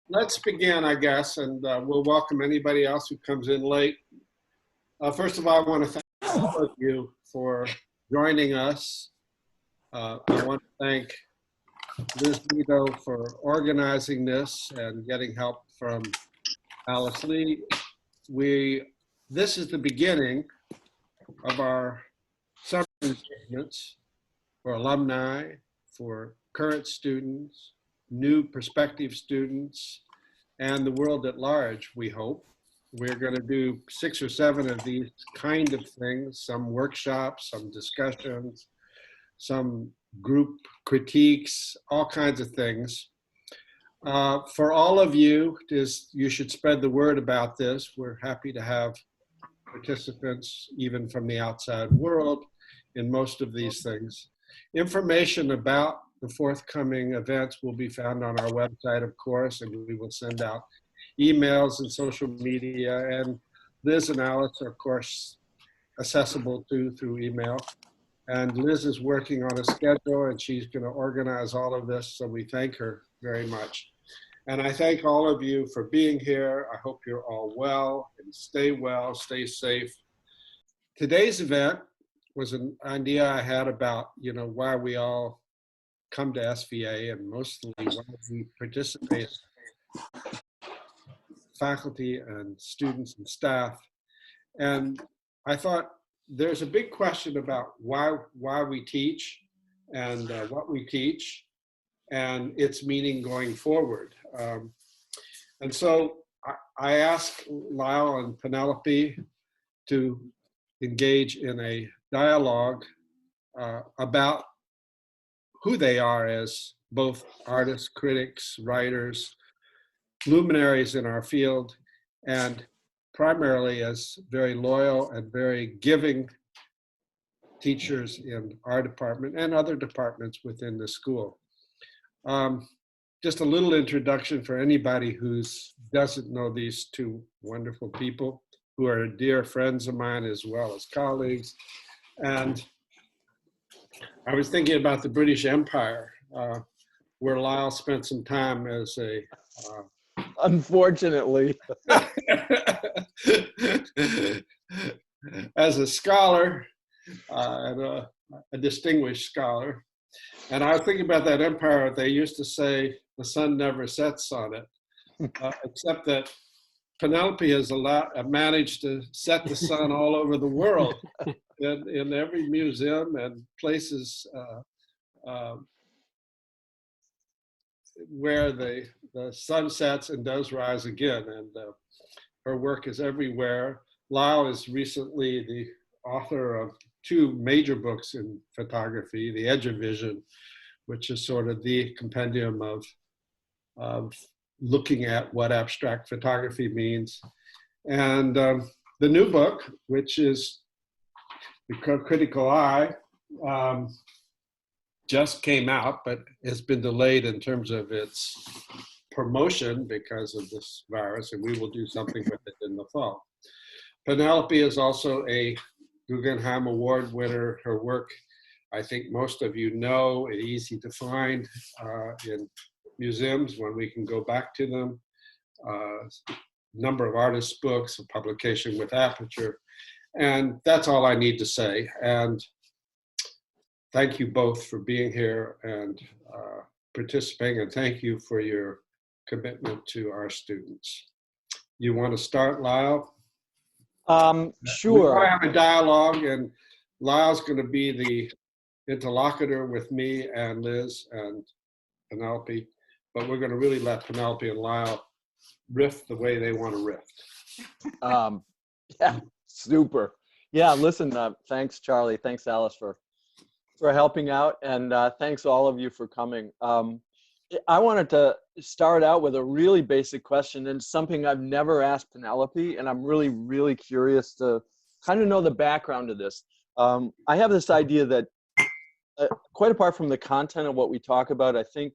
Let's begin, I guess, and we'll welcome anybody else who comes in late. First of all, I want to thank all of you for joining us. I want to thank Liz Nito for organizing this and getting help from Alice Lee. This is the beginning of our summer engagements for alumni, for current students, new prospective students, and the world at large, we hope. We're going to do 6 or 7 of these kind of things, some workshops, some discussions, some group critiques, all kinds of things. For all of you, you should spread the word about this. We're happy to have participants, even from the outside world, in most of these things. Information about the forthcoming events will be found on our website, of course, and we will send out emails and social media. And Liz and Alice are, of course, accessible through email. And Liz is working on a schedule, and she's going to organize all of this, so we thank her very much. And I thank all of you for being here. I hope you're all well, stay safe. Today's event was an idea I had about, why we all come to SVA and mostly why we participate, faculty and students and staff. And I thought there's a big question about why we teach and what we teach and its meaning going forward. And so I asked Lyle and Penelope to engage in a dialogue about who they are as both artists, critics, writers, luminaries in our field, and primarily as very loyal and very giving teachers in our department and other departments within the school. Just a little introduction for anybody who doesn't know these two wonderful people who are dear friends of mine as well as colleagues. And I was thinking about the British Empire, where Lyle spent some time as a unfortunately as a scholar and a distinguished scholar. And I was thinking about that empire. They used to say the sun never sets on it, except that Penelope has managed to set the sun all over the world in every museum and places where the sun sets and does rise again. And her work is everywhere. Lyle is recently the author of 2 major books in photography, The Edge of Vision, which is sort of the compendium of looking at what abstract photography means. And the new book, which is The Critical Eye, just came out, but has been delayed in terms of its promotion because of this virus, and we will do something with it in the fall. Penelope is also a Guggenheim Award winner. Her work, I think most of you know, is easy to find in museums when we can go back to them. Number of artists' books, a publication with Aperture. And that's all I need to say. And thank you both for being here and participating, and thank you for your commitment to our students. You want to start, Lyle? Sure. We're going to have a dialogue, and Lyle's going to be the interlocutor with me and Liz and Penelope, but we're going to really let Penelope and Lyle riff the way they want to riff. Yeah, super. Yeah, listen, thanks, Charlie. Thanks, Alice, for helping out, and thanks all of you for coming. I wanted to start out with a really basic question, and something I've never asked Penelope, and I'm really, really curious to kind of know the background of this. I have this idea that quite apart from the content of what we talk about, I think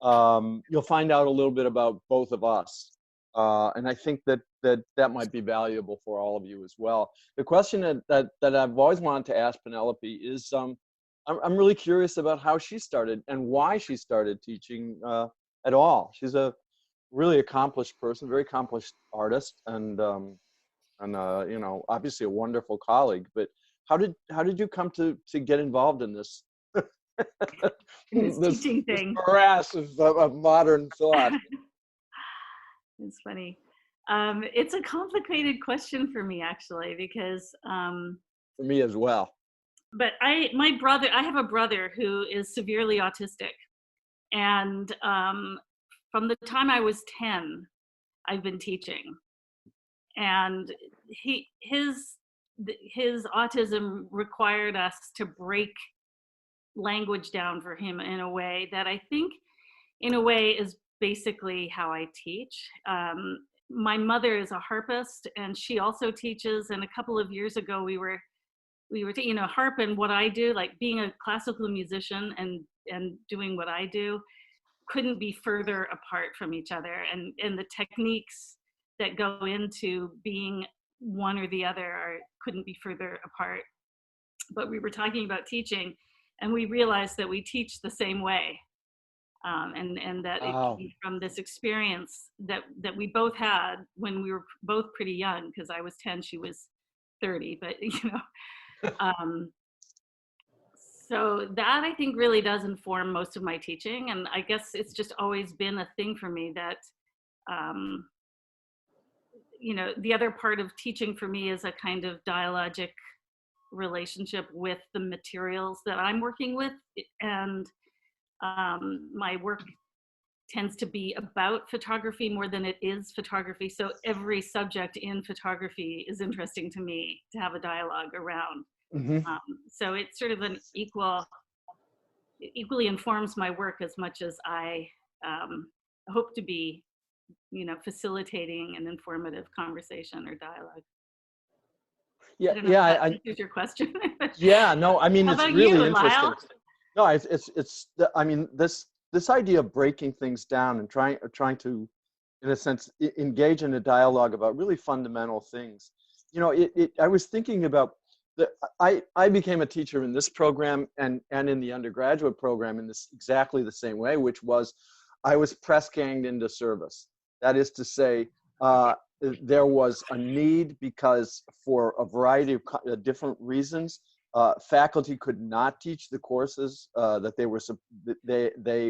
you'll find out a little bit about both of us. And I think that might be valuable for all of you as well. The question that I've always wanted to ask Penelope is, I'm really curious about how she started and why she started teaching at all. She's a really accomplished person, very accomplished artist, and you know, obviously a wonderful colleague. But how did you come to get involved in this In this this teaching this thing. morass of modern thought? It's funny. It's a complicated question for me, actually, because For me as well. but I have a brother who is severely autistic, and from the time I was 10, I've been teaching, and his autism required us to break language down for him in a way that I think, in a way, is basically how I teach. My mother is a harpist, and she also teaches. And a couple of years ago, we were harp and what I do, like being a classical musician and doing what I do, couldn't be further apart from each other. And the techniques that go into being one or the other couldn't be further apart. But we were talking about teaching, and we realized that we teach the same way. And that it Oh, came from this experience that we both had when we were both pretty young, because I was 10, she was 30, but so that, I think, really does inform most of my teaching. And I guess it's just always been a thing for me that the other part of teaching for me is a kind of dialogic relationship with the materials that I'm working with. And my work tends to be about photography more than it is photography. So every subject in photography is interesting to me to have a dialogue around. hmm. So it's sort of it equally informs my work as much as I hope to be, facilitating an informative conversation or dialogue. Yeah, I don't know if yeah. that answers your question. Yeah, no, I mean, How it's about you, really interesting. Lyle? No, I mean, this idea of breaking things down and trying to, in a sense, engage in a dialogue about really fundamental things. You know, I was thinking about I became a teacher in this program and in the undergraduate program in this exactly the same way, which was I was press ganged into service. That is to say, there was a need because for a variety of different reasons, faculty could not teach the courses that they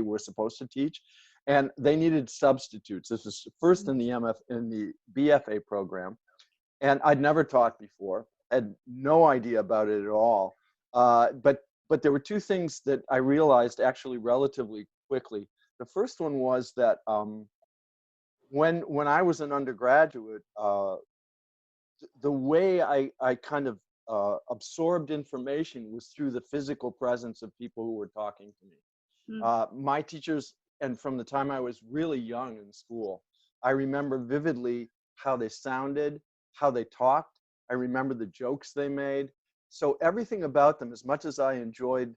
were supposed to teach, and they needed substitutes. This was first in the BFA program, and I'd never taught before, had no idea about it at all. But there were two things that I realized actually relatively quickly. The first one was that when I was an undergraduate, the way I kind of absorbed information was through the physical presence of people who were talking to me. My teachers, and from the time I was really young in school, I remember vividly how they sounded, how they talked. I remember the jokes they made. So everything about them, as much as I enjoyed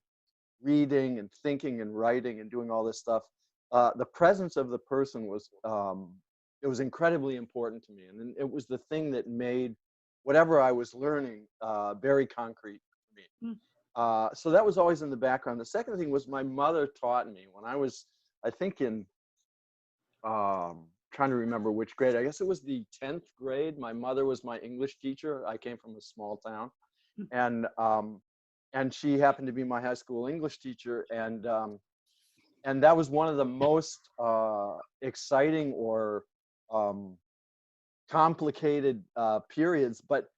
reading and thinking and writing and doing all this stuff, the presence of the person was it was incredibly important to me, and it was the thing that made whatever I was learning very concrete for me. So that was always in the background. The second thing was my mother taught me when I was, I think, in trying to remember which grade. I guess it was the 10th grade. My mother was my English teacher. I came from a small town, and she happened to be my high school English teacher, and that was one of the most exciting or complicated periods. But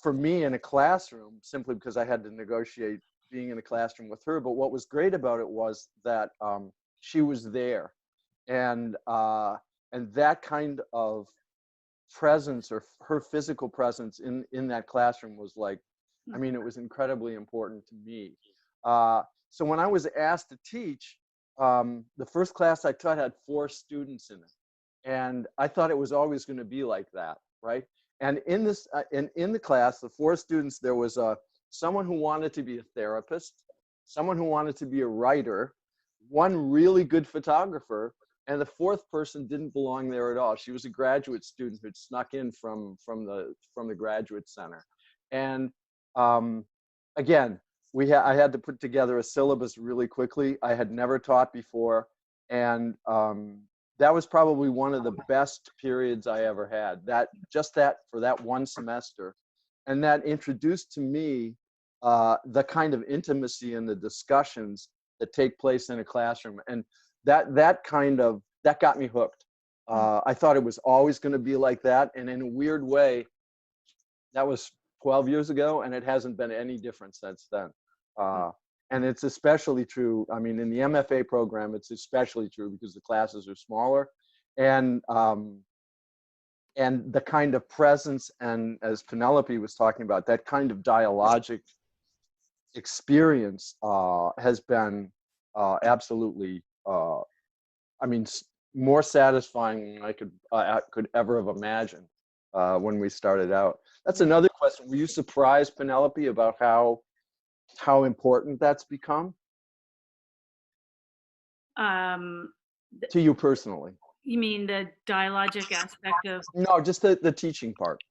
for me in a classroom, simply because I had to negotiate being in a classroom with her. But what was great about it was that she was there, and that kind of presence, or her physical presence in that classroom, was like, I mean, it was incredibly important to me. So when I was asked to teach, the first class I taught had 4 students in it, and I thought it was always going to be like that, right? And in this, in the class, the 4 students, there was someone who wanted to be a therapist, someone who wanted to be a writer, one really good photographer, and the 4th person didn't belong there at all. She was a graduate student who'd snuck in from the graduate center. And again, I had to put together a syllabus really quickly. I had never taught before, and that was probably one of the best periods I ever had. That for that one semester, and that introduced to me the kind of intimacy and the discussions that take place in a classroom, and that got me hooked. I thought it was always going to be like that, and in a weird way, that was 12 years ago, and it hasn't been any different since then. And it's especially true, I mean, in the MFA program, it's especially true because the classes are smaller, and the kind of presence, and as Penelope was talking about, that kind of dialogic experience has been absolutely, I mean, more satisfying than I could ever have imagined when we started out. That's another question. Were you surprised, Penelope, about how important that's become to you personally? You mean the dialogic aspect of? No, just the teaching part.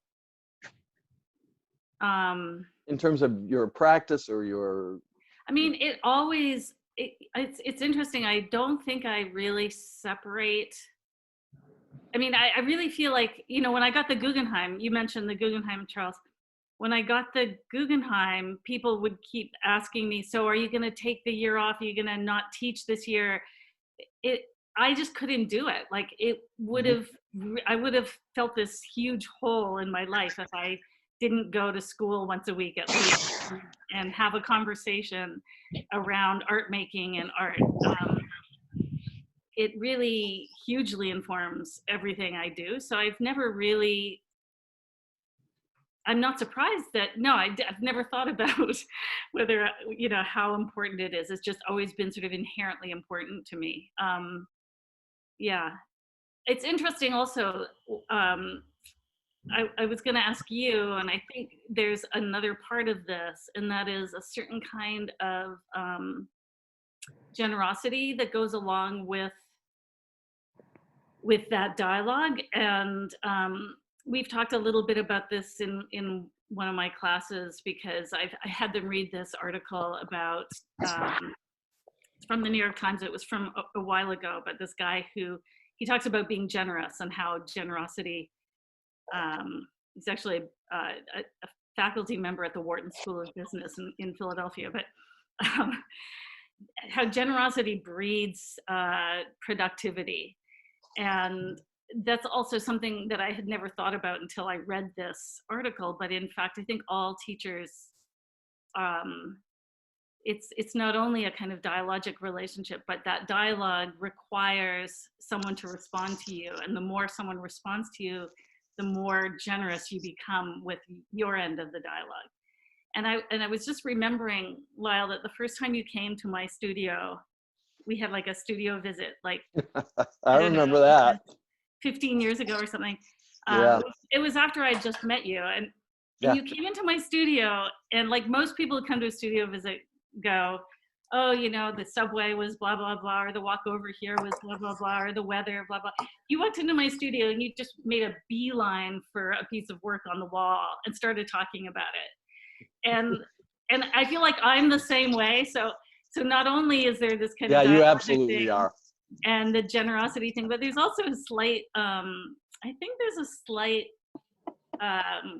In terms of your practice or your. I mean, it's interesting. I don't think I really separate. I mean, I really feel like, when I got the Guggenheim, you mentioned the Guggenheim, Charles. When I got the Guggenheim, people would keep asking me, so are you going to take the year off? Are you going to not teach this year? I just couldn't do it. Like I would have felt this huge hole in my life if I didn't go to school once a week at least and have a conversation around art making and art. It really hugely informs everything I do. So I've never really, I'm not surprised that, no, I've never thought about whether, how important it is. It's just always been sort of inherently important to me. Yeah. It's interesting also, I was going to ask you, and I think there's another part of this, and that is a certain kind of generosity that goes along with that dialogue. And we've talked a little bit about this in one of my classes, because I had them read this article about, from the New York Times. It was from a while ago, but this guy he talks about being generous and how generosity, he's actually a faculty member at the Wharton School of Business in Philadelphia, but how generosity breeds productivity. And that's also something that I had never thought about until I read this article. But in fact, I think all teachers, it's not only a kind of dialogic relationship, but that dialogue requires someone to respond to you. And the more someone responds to you, the more generous you become with your end of the dialogue. And I was just remembering, Lyle, that the first time you came to my studio, we had like a studio visit, like I remember that 15 years ago or something. Yeah. It was after I just met you, and you came into my studio, and like most people who come to a studio visit go, oh, the subway was blah, blah, blah, or the walk over here was blah, blah, blah, or the weather, blah, blah. You walked into my studio and you just made a beeline for a piece of work on the wall and started talking about it. And I feel like I'm the same way. So not only is there this kind of you absolutely thing are, and the generosity thing, but there's also a slight, I think there's a slight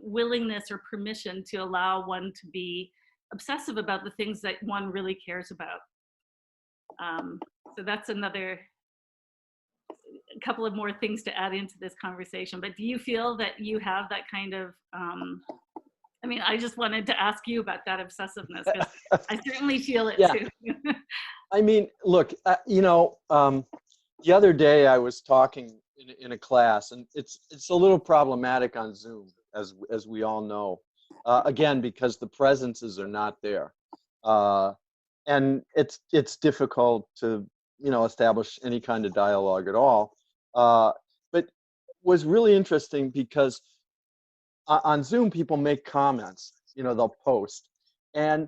willingness or permission to allow one to be obsessive about the things that one really cares about. So that's a couple of more things to add into this conversation. But do you feel that you have that kind of, I just wanted to ask you about that obsessiveness, because I certainly feel it too. I mean, look, the other day I was talking in a class, and it's a little problematic on Zoom, as we all know. Again, because the presences are not there, and it's difficult to establish any kind of dialogue at all. But was really interesting because on Zoom people make comments, they'll post, and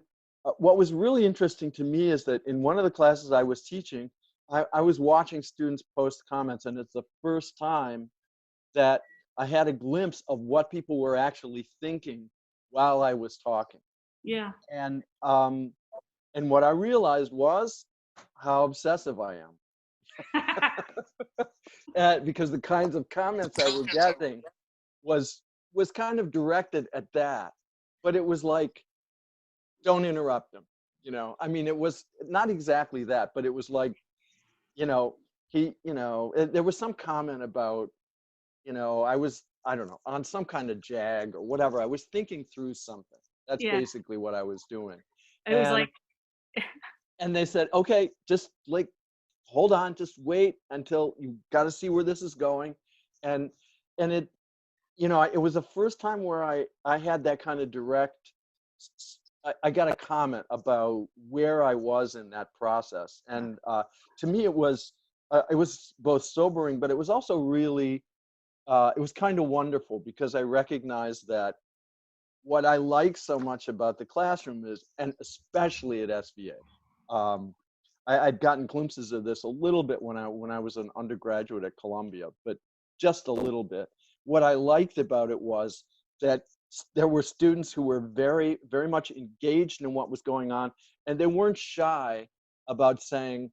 what was really interesting to me is that in one of the classes I was teaching, I was watching students post comments, and it's the first time that I had a glimpse of what people were actually thinking while I was talking. Yeah. And what I realized was how obsessive I am. because the kinds of comments I were getting was kind of directed at that. But it was like, don't interrupt him. I mean, it was not exactly that, but it was like, there was some comment about, I don't know, on some kind of jag or whatever. I was thinking through something. That's Yeah. basically what I was doing. I was like, And they said, okay, just like, hold on, just wait until you got to see where this is going. And it, it was the first time where I had that kind of direct, I got a comment about where I was in that process. And to me, it was both sobering, but it was also really, it was kind of wonderful because I recognized that what I like so much about the classroom is, and especially at SVA, I'd gotten glimpses of this a little bit when I was an undergraduate at Columbia, but just a little bit. What I liked about it was that there were students who were very, very much engaged in what was going on, and they weren't shy about saying,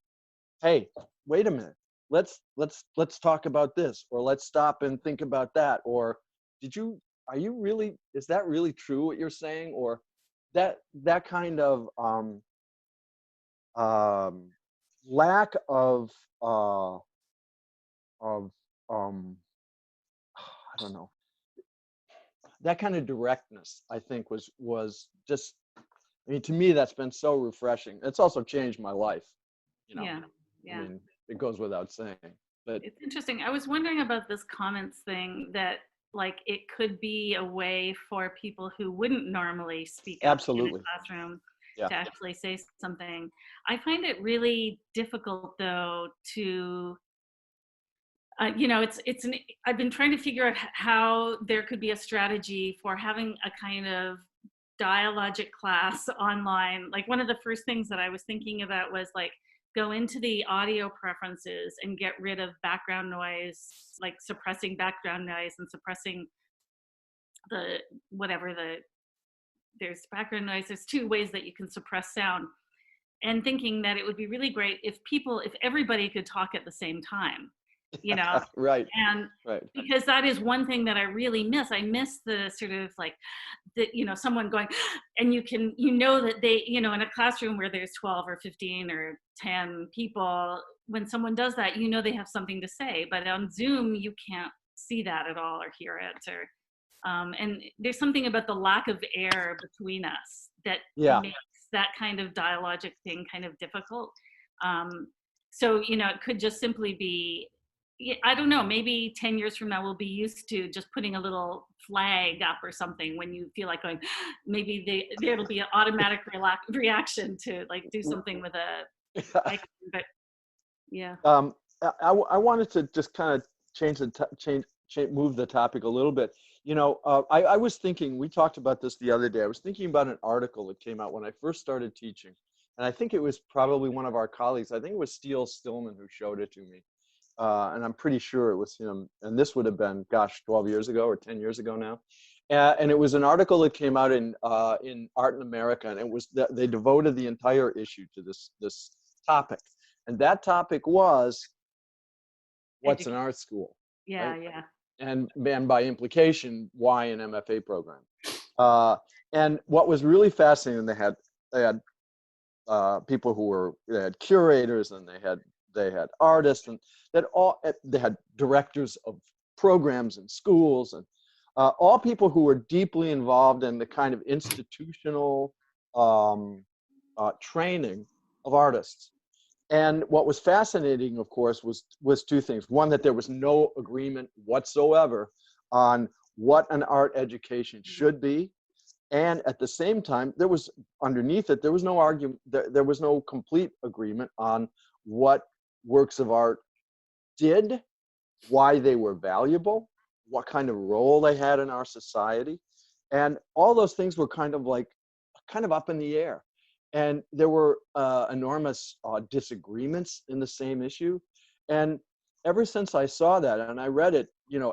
"Hey, wait a minute, let's talk about this, or let's stop and think about that, or is that really true what you're saying?" Or that kind of lack of of I don't know, that kind of directness, I think was just, I mean, to me, that's been so refreshing. It's also changed my life, yeah, I yeah. mean, it goes without saying, but It's interesting. I was wondering about this comments thing, that like it could be a way for people who wouldn't normally speak up in a absolutely, classroom yeah, to actually say something. I find it really difficult though to I've been trying to figure out how there could be a strategy for having a kind of dialogic class online. Like one of the first things that I was thinking about was like, go into the audio preferences and get rid of background noise, like suppressing background noise and suppressing the whatever there's background noise. There's two ways that you can suppress sound, and thinking that it would be really great if everybody could talk at the same time, you know, right, and right, because that is one thing that I really miss. I miss the sort of like that, someone going, and that they, in a classroom where there's 12 or 15 or 10 people, when someone does that, they have something to say, but on Zoom, you can't see that at all or hear it, or and there's something about the lack of air between us that yeah, makes that kind of dialogic thing kind of difficult. So, it could just simply be, I don't know, maybe 10 years from now, we'll be used to just putting a little flag up or something when you feel like going, maybe there'll be an automatic reaction to like do something with icon, but yeah. I wanted to just kind of move the topic a little bit. I was thinking, we talked about this the other day. I was thinking about an article that came out when I first started teaching. And I think it was probably one of our colleagues. I think it was Steele Stillman who showed it to me. And I'm pretty sure it was him. And this would have been, 12 years ago or 10 years ago now. And it was an article that came out in Art in America. And it was they devoted the entire issue to this topic. And that topic was, what's an art school? Yeah, Right? yeah. And by implication, why an MFA program? And what was really fascinating, they had people they had curators, and they had artists, and they had directors of programs and schools, and all people who were deeply involved in the kind of institutional training of artists. And what was fascinating, of course, was two things. One, that there was no agreement whatsoever on what an art education should be. And at the same time, there was underneath it, there was no argument, there was no complete agreement on what works of art did, why they were valuable, what kind of role they had in our society. And all those things were kind of up in the air. And there were enormous disagreements in the same issue. And ever since I saw that, and I read it,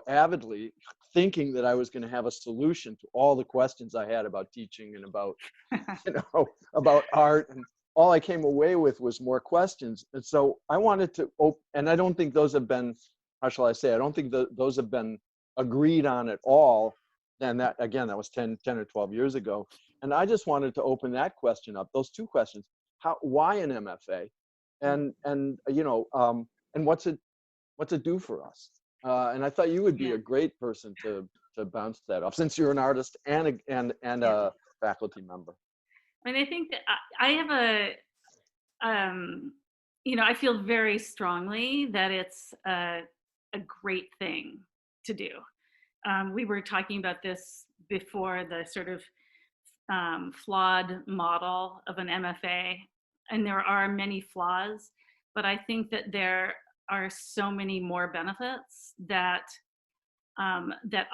avidly, thinking that I was going to have a solution to all the questions I had about teaching and about, about art, and all I came away with was more questions. And so I wanted to and I don't think those have been how shall I say, I don't think those have been agreed on at all. And that, again, that was 10 or 12 years ago. And I just wanted to open that question up, those two questions. Why an MFA? And what's it do for us? And I thought you would be Yeah. a great person to bounce that off, since you're an artist and a faculty member. I mean, I think that I have I feel very strongly that it's a great thing to do. We were talking about this before, the sort of flawed model of an MFA, and there are many flaws, but I think that there are so many more benefits that that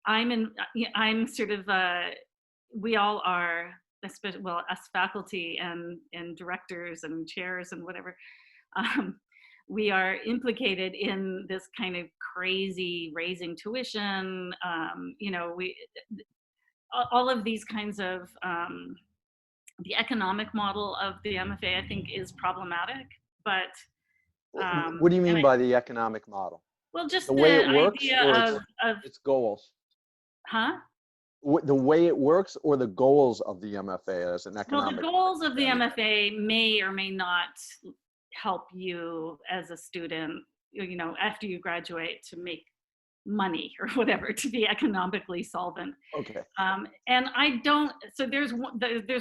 I'm sort of we all are, especially, well, us faculty and directors and chairs and whatever, we are implicated in this kind of crazy raising tuition. All of these kinds of the economic model of the MFA, I think, is problematic. But What do you mean by the economic model? well, just The way the it works, idea or of its goals? huh? The way it works, or the goals of the MFA as an Well, economic? the goals of the study? MFA may or may not help you as a student, after you graduate, to make money or whatever, to be economically solvent. Okay. And I don't. So there's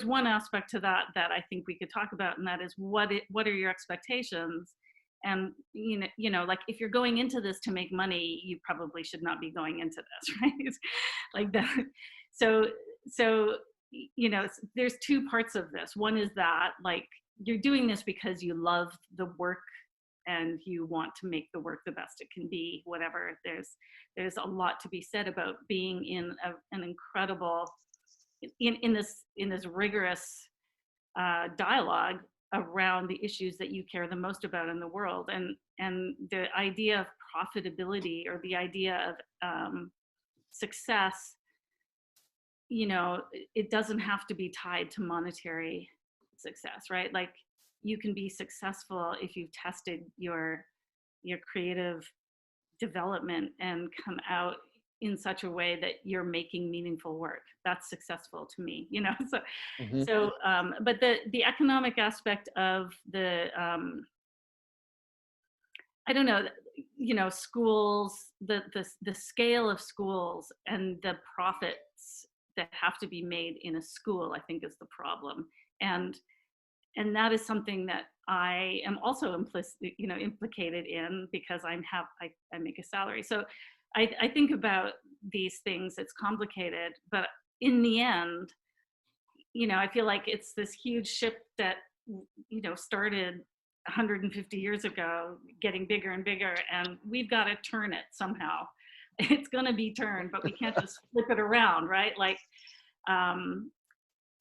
one aspect to that I think we could talk about, and that is what are your expectations? And like, if you're going into this to make money, you probably should not be going into this, right? Like that. So there's two parts of this. One is that, like, you're doing this because you love the work and you want to make the work the best it can be, whatever. There's a lot to be said about being in an incredible, in this rigorous dialogue around the issues that you care the most about in the world, and the idea of profitability, or the idea of success. It doesn't have to be tied to monetary success, right? Like, you can be successful if you've tested your creative development and come out in such a way that you're making meaningful work. That's successful to me, so Mhm. so but the economic aspect of the I don't know, schools, the scale of schools and the profits that have to be made in a school, I think, is the problem. And that is something that I am also implicated in, because I make a salary. So I think about these things. It's complicated, but in the end, I feel like it's this huge ship that started 150 years ago, getting bigger and bigger, and we've got to turn it somehow. It's going to be turned, but we can't just flip it around, right? Like,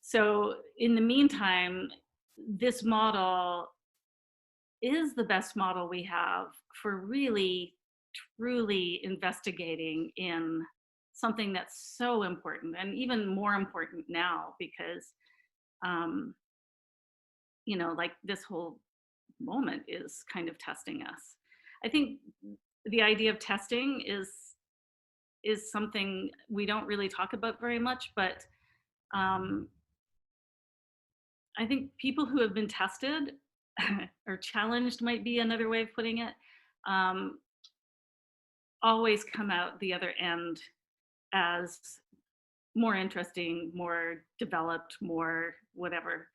so in the meantime, this model is the best model we have for really, truly investigating in something that's so important, and even more important now, because, like, this whole moment is kind of testing us. I think the idea of testing is something we don't really talk about very much, but I think people who have been tested or challenged, might be another way of putting it, always come out the other end as more interesting, more developed, more whatever.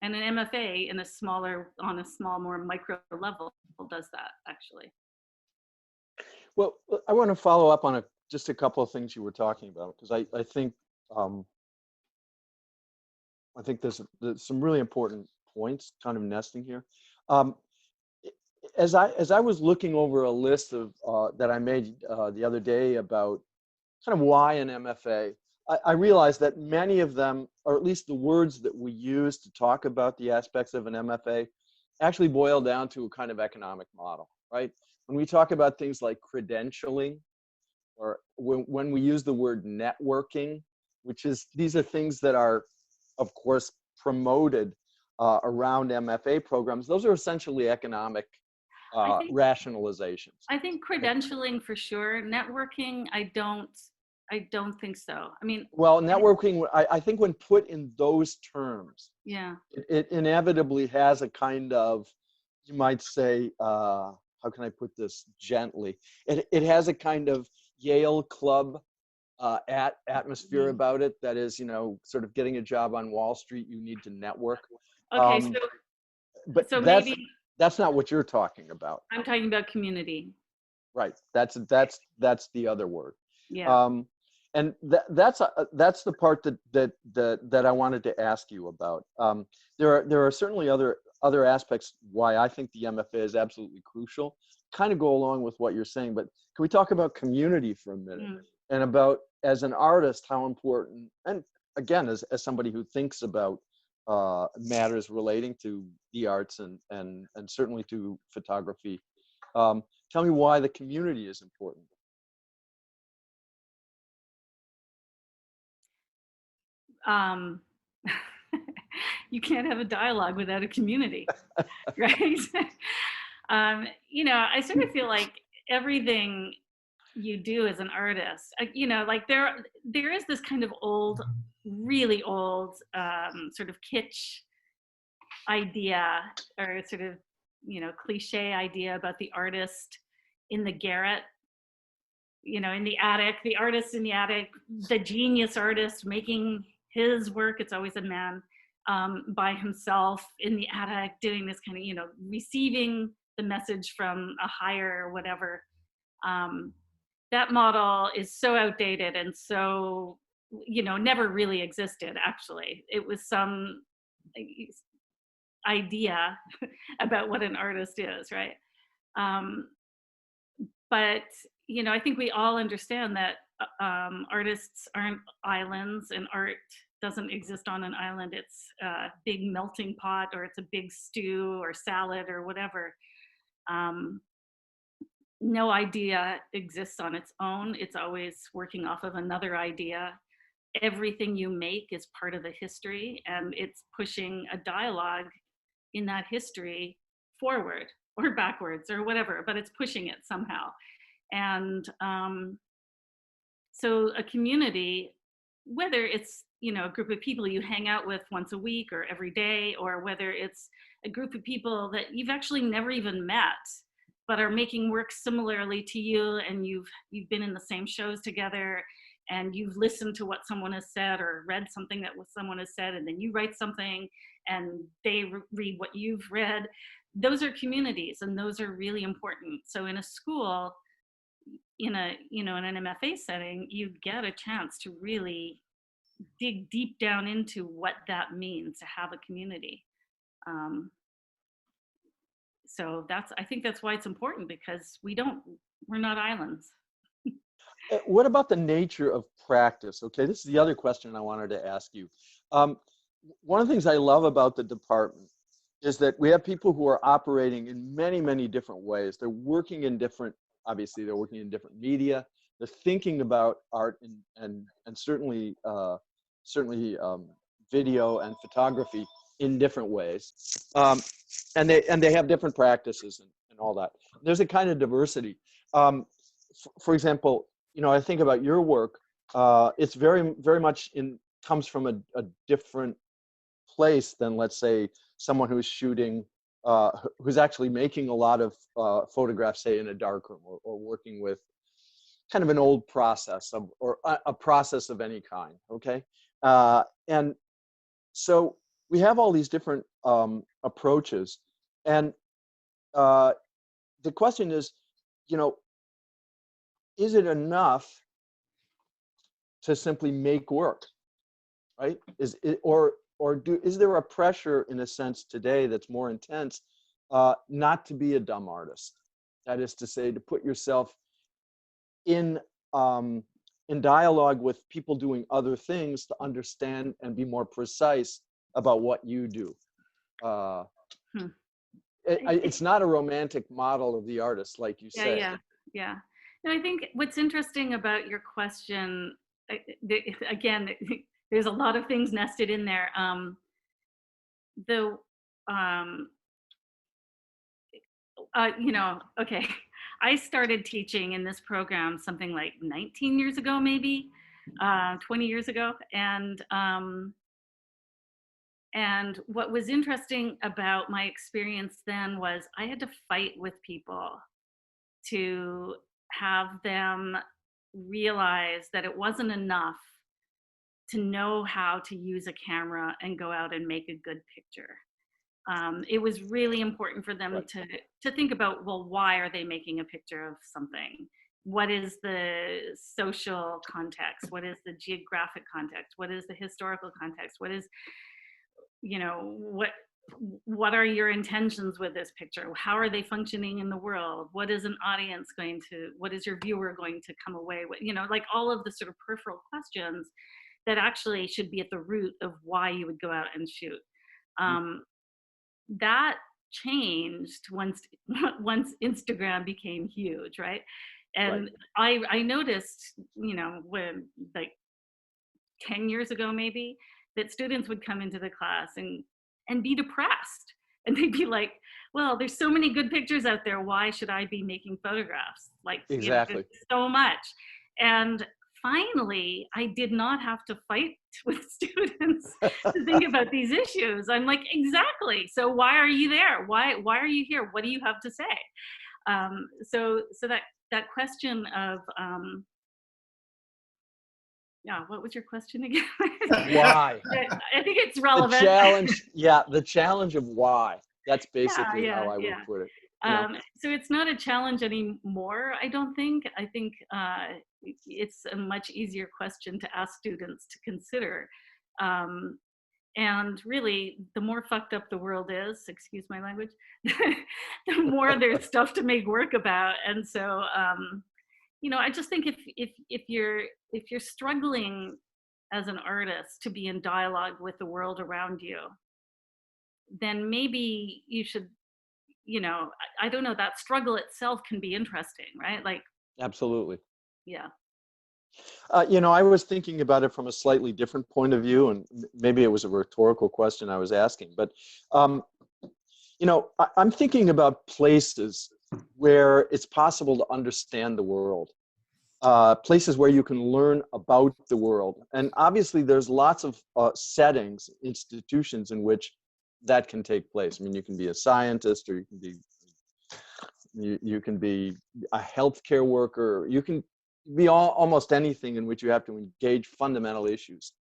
And an MFA on a small, more micro level does that, actually. Well, I want to follow up on just a couple of things you were talking about, because I think there's some really important points kind of nesting here. As I was looking over a list of that I made the other day about kind of why an MFA, I realized that many of them, or at least the words that we use to talk about the aspects of an MFA, actually boil down to a kind of economic model, right? When we talk about things like credentialing, or when we use the word networking, these are things that are, of course, promoted around MFA programs. Those are essentially economic I think rationalizations. I think credentialing for sure. Networking, I don't think so. I mean, Well, networking, I think when put in those terms, yeah. it inevitably has a kind of, you might say, how can I put this gently? It has a kind of Yale club atmosphere Mhm. about it. That is, sort of getting a job on Wall Street, you need to network. Okay, But so maybe that's not what you're talking about, I'm talking about community. right? That's the other word. Yeah. And that's the part that I wanted to ask you about. There are certainly other aspects why I think the MFA is absolutely crucial. Kind of go along with what you're saying, but can we talk about community for a minute, Mm. and about, as an artist, how important, and again, as somebody who thinks about matters relating to the arts and certainly to photography, tell me why the community is important. Um, you can't have a dialogue without a community, right? I sort of feel like everything you do as an artist, like there is this kind of old, really old, sort of kitsch idea, or sort of, cliche idea about the artist in the garret, in the attic, the artist in the attic, the genius artist making his work. It's always a man, by himself in the attic doing this kind of, receiving the message from a higher or whatever. Um, that model is so outdated and so, never really existed, actually. It was some idea about what an artist is, right? Um, but I think we all understand that artists aren't islands, and art doesn't exist on an island. It's a big melting pot, or it's a big stew or salad or whatever. Um, no idea exists on its own. It's always working off of another idea. Everything you make is part of the history, and it's pushing a dialogue in that history forward or backwards or whatever, but it's pushing it somehow. And so a community, whether it's, a group of people you hang out with once a week or every day, or whether it's a group of people that you've actually never even met, but are making work similarly to you, and you've been in the same shows together, and you've listened to what someone has said or read something that someone has said, and then you write something and they read what you've read. Those are communities, and those are really important. So in a school, in an MFA setting, you get a chance to really dig deep down into what that means to have a community. So I think that's why it's important, because we're not islands. What about the nature of practice? Okay, this is the other question I wanted to ask you. One of the things I love about the department is that we have people who are operating in many, many different ways. They're working in different, obviously they're working in different media. They're thinking about art and certainly video and photography in different ways. And they have different practices and all that. There's a kind of diversity. For example, I think about your work. It's very, very much comes from a different place than, let's say, someone who's shooting, who's actually making a lot of photographs, say, in a darkroom, or working with kind of an old process or a process of any kind. Okay, and so we have all these different approaches, and the question is, is it enough to simply make work, right? Is there a pressure, in a sense, today that's more intense, not to be a dumb artist? That is to say, to put yourself in dialogue with people doing other things, to understand and be more precise about what you do. It's not a romantic model of the artist, like you say. Yeah. No, I think what's interesting about your question, again, there's a lot of things nested in there. Okay. I started teaching in this program something like 19 years ago, maybe 20 years ago. And what was interesting about my experience then was I had to fight with people to have them realize that it wasn't enough to know how to use a camera and go out and make a good picture. It was really important for them Right. to think about, well, why are they making a picture of something? What is the social context? What is the geographic context? What is the historical context? What is, what are your intentions with this picture? How are they functioning in the world? What is an audience what is your viewer going to come away with? Like all of the sort of peripheral questions that actually should be at the root of why you would go out and shoot. That changed once once Instagram became huge, right? And I noticed, when like 10 years ago maybe, that students would come into the class and be depressed. And they'd be like, well, there's so many good pictures out there. Why should I be making photographs? Like, there's Exactly. so much. And finally, I did not have to fight with students to think about these issues. I'm like, exactly. So why are you there? Why are you here? What do you have to say? So that question of, yeah, what was your question again? Why? I think it's The relevant. challenge, yeah, the challenge of why. That's basically how I would Yeah. put it. So it's not a challenge anymore, I don't think. I think it's a much easier question to ask students to consider. And really, the more fucked up the world is, excuse my language, the more there's stuff to make work about. And so, I just think if you're struggling as an artist to be in dialogue with the world around you, then maybe you should, I don't know, that struggle itself can be interesting, right? Like, Absolutely. yeah. I was thinking about it from a slightly different point of view, and maybe it was a rhetorical question I was asking, but I'm thinking about places where it's possible to understand the world, places where you can learn about the world. And obviously there's lots of settings, institutions in which that can take place. I mean, you can be a scientist, or you can be a healthcare worker, you can be almost anything in which you have to engage fundamental issues.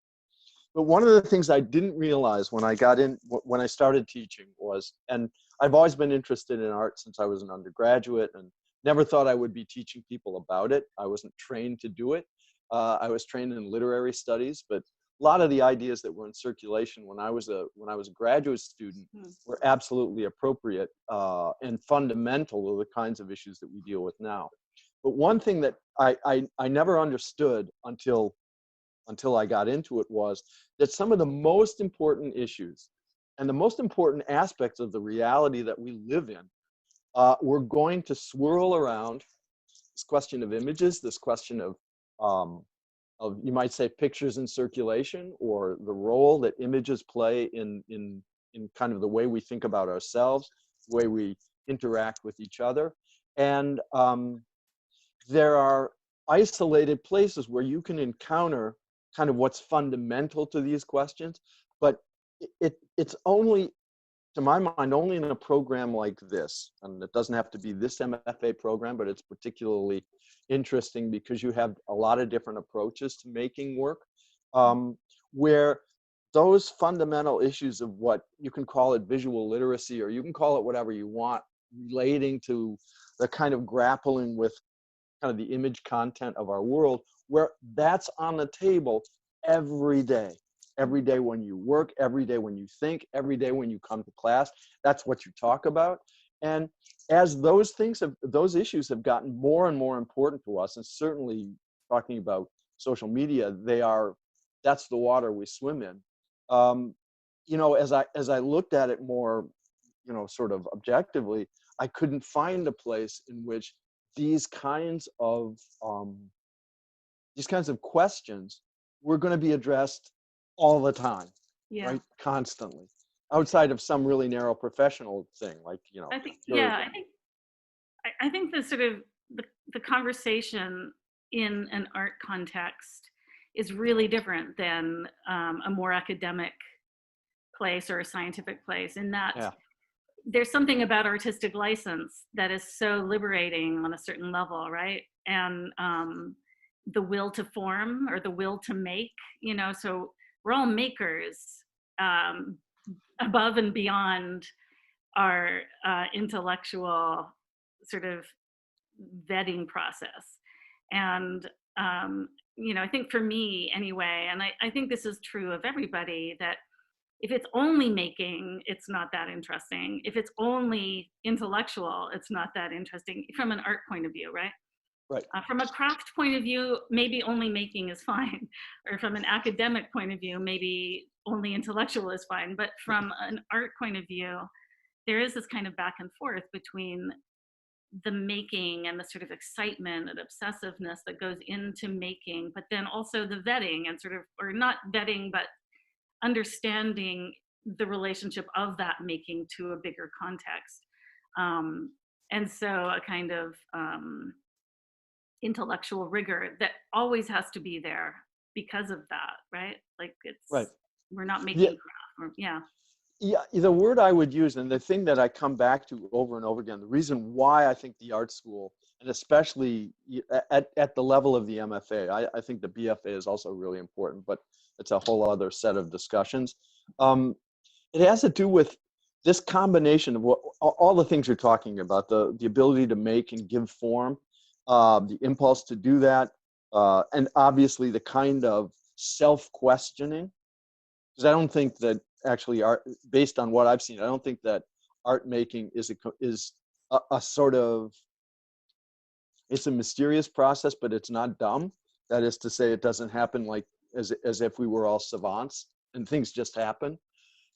But one of the things I didn't realize when I started teaching was, and I've always been interested in art since I was an undergraduate, and never thought I would be teaching people about it. I wasn't trained to do it. I was trained in literary studies, but a lot of the ideas that were in circulation when I was a graduate student were absolutely appropriate and fundamental to the kinds of issues that we deal with now. But one thing that I never understood until I got into it was that some of the most important issues and the most important aspects of the reality that we live in were going to swirl around this question of images, this question of you might say pictures in circulation, or the role that images play in kind of the way we think about ourselves, the way we interact with each other. And there are isolated places where you can encounter kind of what's fundamental to these questions, but it's only, to my mind, only in a program like this, and it doesn't have to be this MFA program, but it's particularly interesting because you have a lot of different approaches to making work, where those fundamental issues of what you can call it visual literacy, or you can call it whatever you want, relating to the kind of grappling with kind of the image content of our world, where that's on the table every day when you work, every day when you think, every day when you come to class. That's what you talk about. And as those issues have gotten more and more important to us, and certainly talking about social media, that's the water we swim in. As I looked at it more, sort of objectively, I couldn't find a place in which these kinds of questions were going to be addressed all the time, Yeah. right? Constantly, outside of some really narrow professional thing, like I think I think the sort of the conversation in an art context is really different than a more academic place or a scientific place, in that Yeah. there's something about artistic license that is so liberating on a certain level, right? And the will to form, or the will to make, so we're all makers, um, above and beyond our intellectual sort of vetting process. And I think for me anyway, and I think this is true of everybody, that if it's only making, it's not that interesting. If it's only intellectual, it's not that interesting from an art point of view, right? Right. From a craft point of view, maybe only making is fine. Or from an academic point of view, maybe only intellectual is fine. But from an art point of view, there is this kind of back and forth between the making and the sort of excitement and obsessiveness that goes into making, but then also the vetting and sort of, or not vetting, but understanding the relationship of that making to a bigger context. And so a kind of intellectual rigor that always has to be there because of that, right? Like Right. we're not making Yeah. craft, yeah. Yeah, the word I would use, and the thing that I come back to over and over again, the reason why I think the art school, and especially at the level of the MFA, I think the BFA is also really important, but it's a whole other set of discussions. It has to do with this combination of all the things you're talking about, the ability to make and give form, the impulse to do that, and obviously the kind of self-questioning. Because I don't think that actually art, based on what I've seen, I don't think that art making is a sort of, it's a mysterious process, but it's not dumb. That is to say, it doesn't happen like as if we were all savants and things just happen.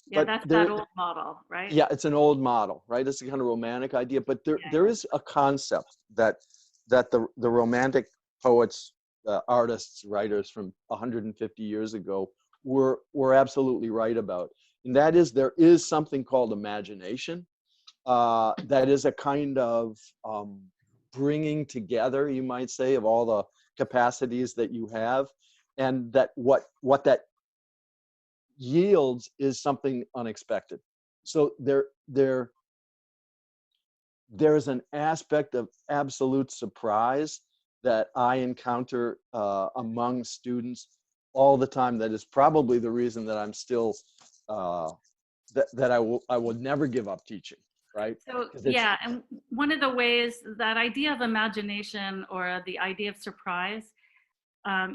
Yeah, But that's there, that old model, right? yeah, it's an old model, right? It's a kind of romantic idea, but there is a concept that the romantic poets, artists, writers from 150 years ago were absolutely right about, and that is there is something called imagination, that is a kind of bringing together, you might say, of all the capacities that you have, and that what that yields is something unexpected. So there's an aspect of absolute surprise that I encounter among students all the time. That is probably the reason that I'm still that I will never give up teaching. Right? So yeah, and one of the ways, that idea of imagination or the idea of surprise,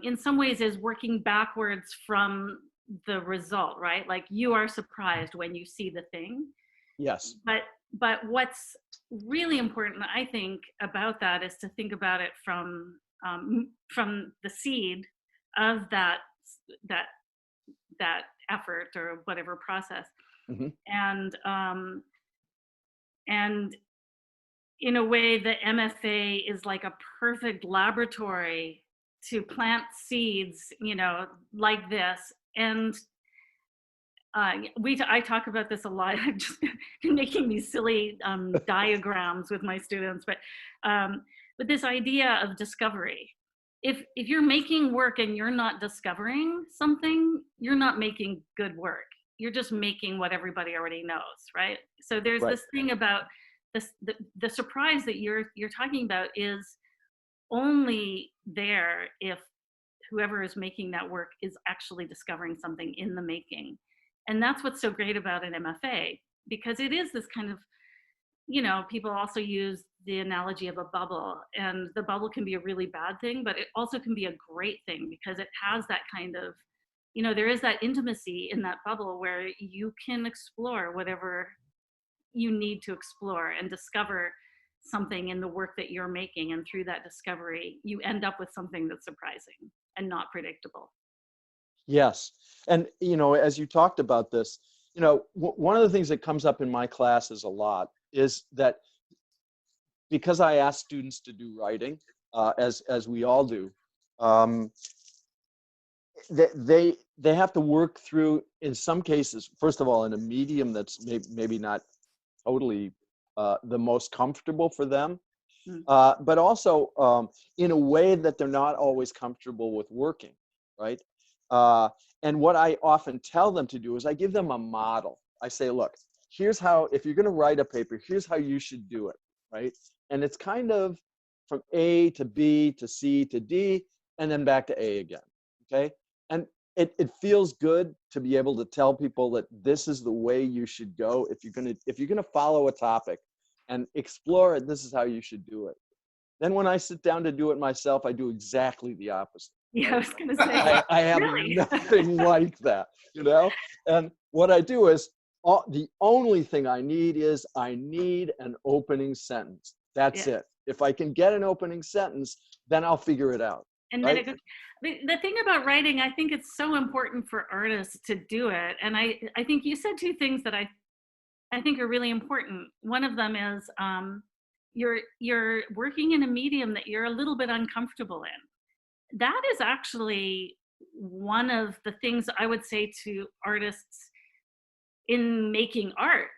in some ways is working backwards from the result, right? Like you are surprised when you see the thing. Yes. But what's really important, I think, about that is to think about it from the seed of that effort or whatever process, Mm-hmm. And in a way, the MFA is like a perfect laboratory to plant seeds, like this. And I talk about this a lot. I've just been making these silly diagrams with my students, but this idea of discovery. If you're making work and you're not discovering something, you're not making good work. You're just making what everybody already knows, right? So there's this thing about this, the surprise that you're talking about is only there if whoever is making that work is actually discovering something in the making. And that's what's so great about an MFA, because it is this kind of, people also use the analogy of a bubble, and the bubble can be a really bad thing, but it also can be a great thing because it has that kind of, there is that intimacy in that bubble where you can explore whatever you need to explore and discover something in the work that you're making. And through that discovery, you end up with something that's surprising and not predictable. Yes. And, as you talked about this, one of the things that comes up in my classes a lot is that because I ask students to do writing, as we all do, they have to work through, in some cases, first of all, in a medium that's maybe not totally the most comfortable for them. Mm. but also in a way that they're not always comfortable with working, right? And what I often tell them to do is I give them a model. I say, look, here's how, if you're going to write a paper, here's how you should do it, right? And it's kind of from A to B to C to D, and then back to A again, okay? And it feels good to be able to tell people that this is the way you should go. If you're gonna follow a topic and explore it, this is how you should do it. Then when I sit down to do it myself, I do exactly the opposite. Yeah, I Right? was gonna say, I have really? nothing like that, you know? And what I do is, the only thing I need is I need an opening sentence. That's Yeah. it. If I can get an opening sentence, then I'll figure it out, And then right? it goes, the thing about writing, I think it's so important for artists to do it. And I think you said two things that I think are really important. One of them is you're working in a medium that you're a little bit uncomfortable in. That is actually one of the things I would say to artists in making art.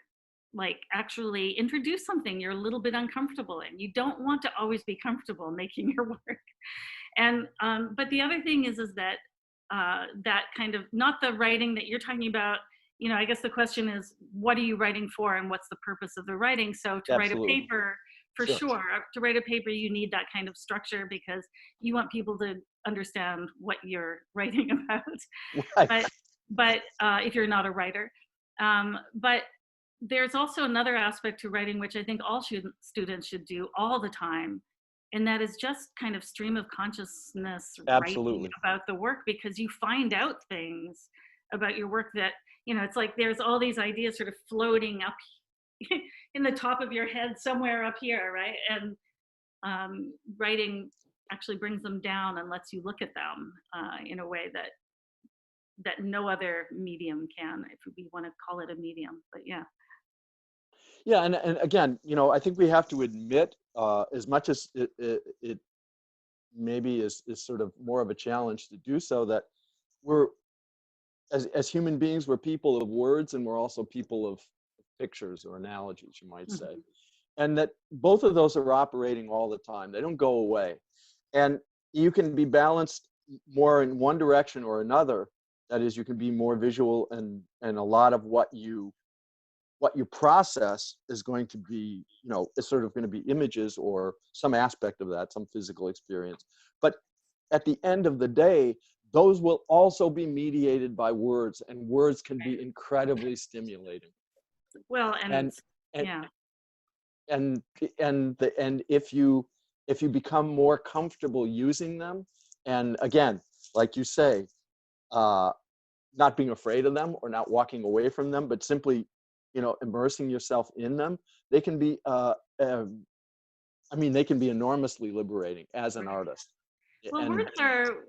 Like, actually introduce something you're a little bit uncomfortable in. You don't want to always be comfortable making your work. And but the other thing is that that kind of, not the writing that you're talking about. You know, I guess the question is, what are you writing for, and what's the purpose of the writing? So to write a Absolutely. paper, for Sure. sure, to write a paper, you need that kind of structure because you want people to understand what you're writing about. Right. But if you're not a writer, but there's also another aspect to writing which I think all students should do all the time, and that is just kind of stream of consciousness writing Absolutely. about the work, because you find out things about your work that, you know, it's like there's all these ideas sort of floating up in the top of your head somewhere up here, right? And writing actually brings them down and lets you look at them in a way that no other medium can, if we want to call it a medium. But yeah. Yeah, and again, you know, I think we have to admit, as much as it maybe is sort of more of a challenge to do so, that we're, as human beings, we're people of words, and we're also people of pictures or analogies, you might say. Mhm. And that both of those are operating all the time. They don't go away. And you can be balanced more in one direction or another. That is, you can be more visual, and a lot of what you process is going to be, you know, it's sort of going to be images or some aspect of that, some physical experience. But at the end of the day, those will also be mediated by words, and words can be incredibly stimulating. Well, and And yeah. and if you become more comfortable using them, and again, like you say, not being afraid of them or not walking away from them, but simply, you know, immersing yourself in them, they can be I mean, they can be enormously liberating as an artist. Well, And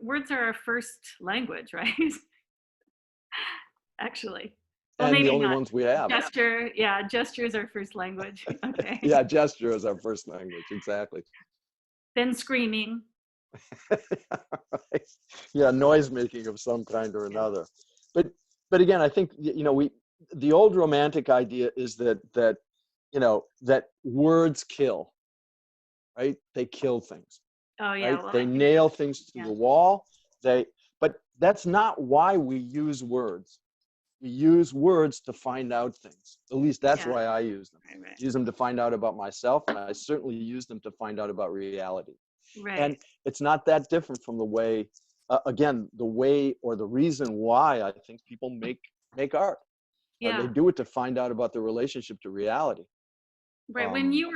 words are our first language, right? Actually. Well, the maybe only not. ones we have. Gesture, yeah, gesture is our first language. Okay. Yeah, gesture is our first language, exactly. Then screaming. Right. Yeah, noise making of some kind or Yeah. another. But again, I think, you know, the old romantic idea is that you know, that words kill, right? They kill things, Oh yeah. right? Well, They I think nail things to yeah. the wall. But that's not why we use words. We use words to find out things. At least that's Yeah. why I use them. Right. Use them to find out about myself, and I certainly use them to find out about reality. Right. And it's not that different from the way, again, the way or the reason why I think people make art. Yeah. They do it to find out about the relationship to reality. Right. When you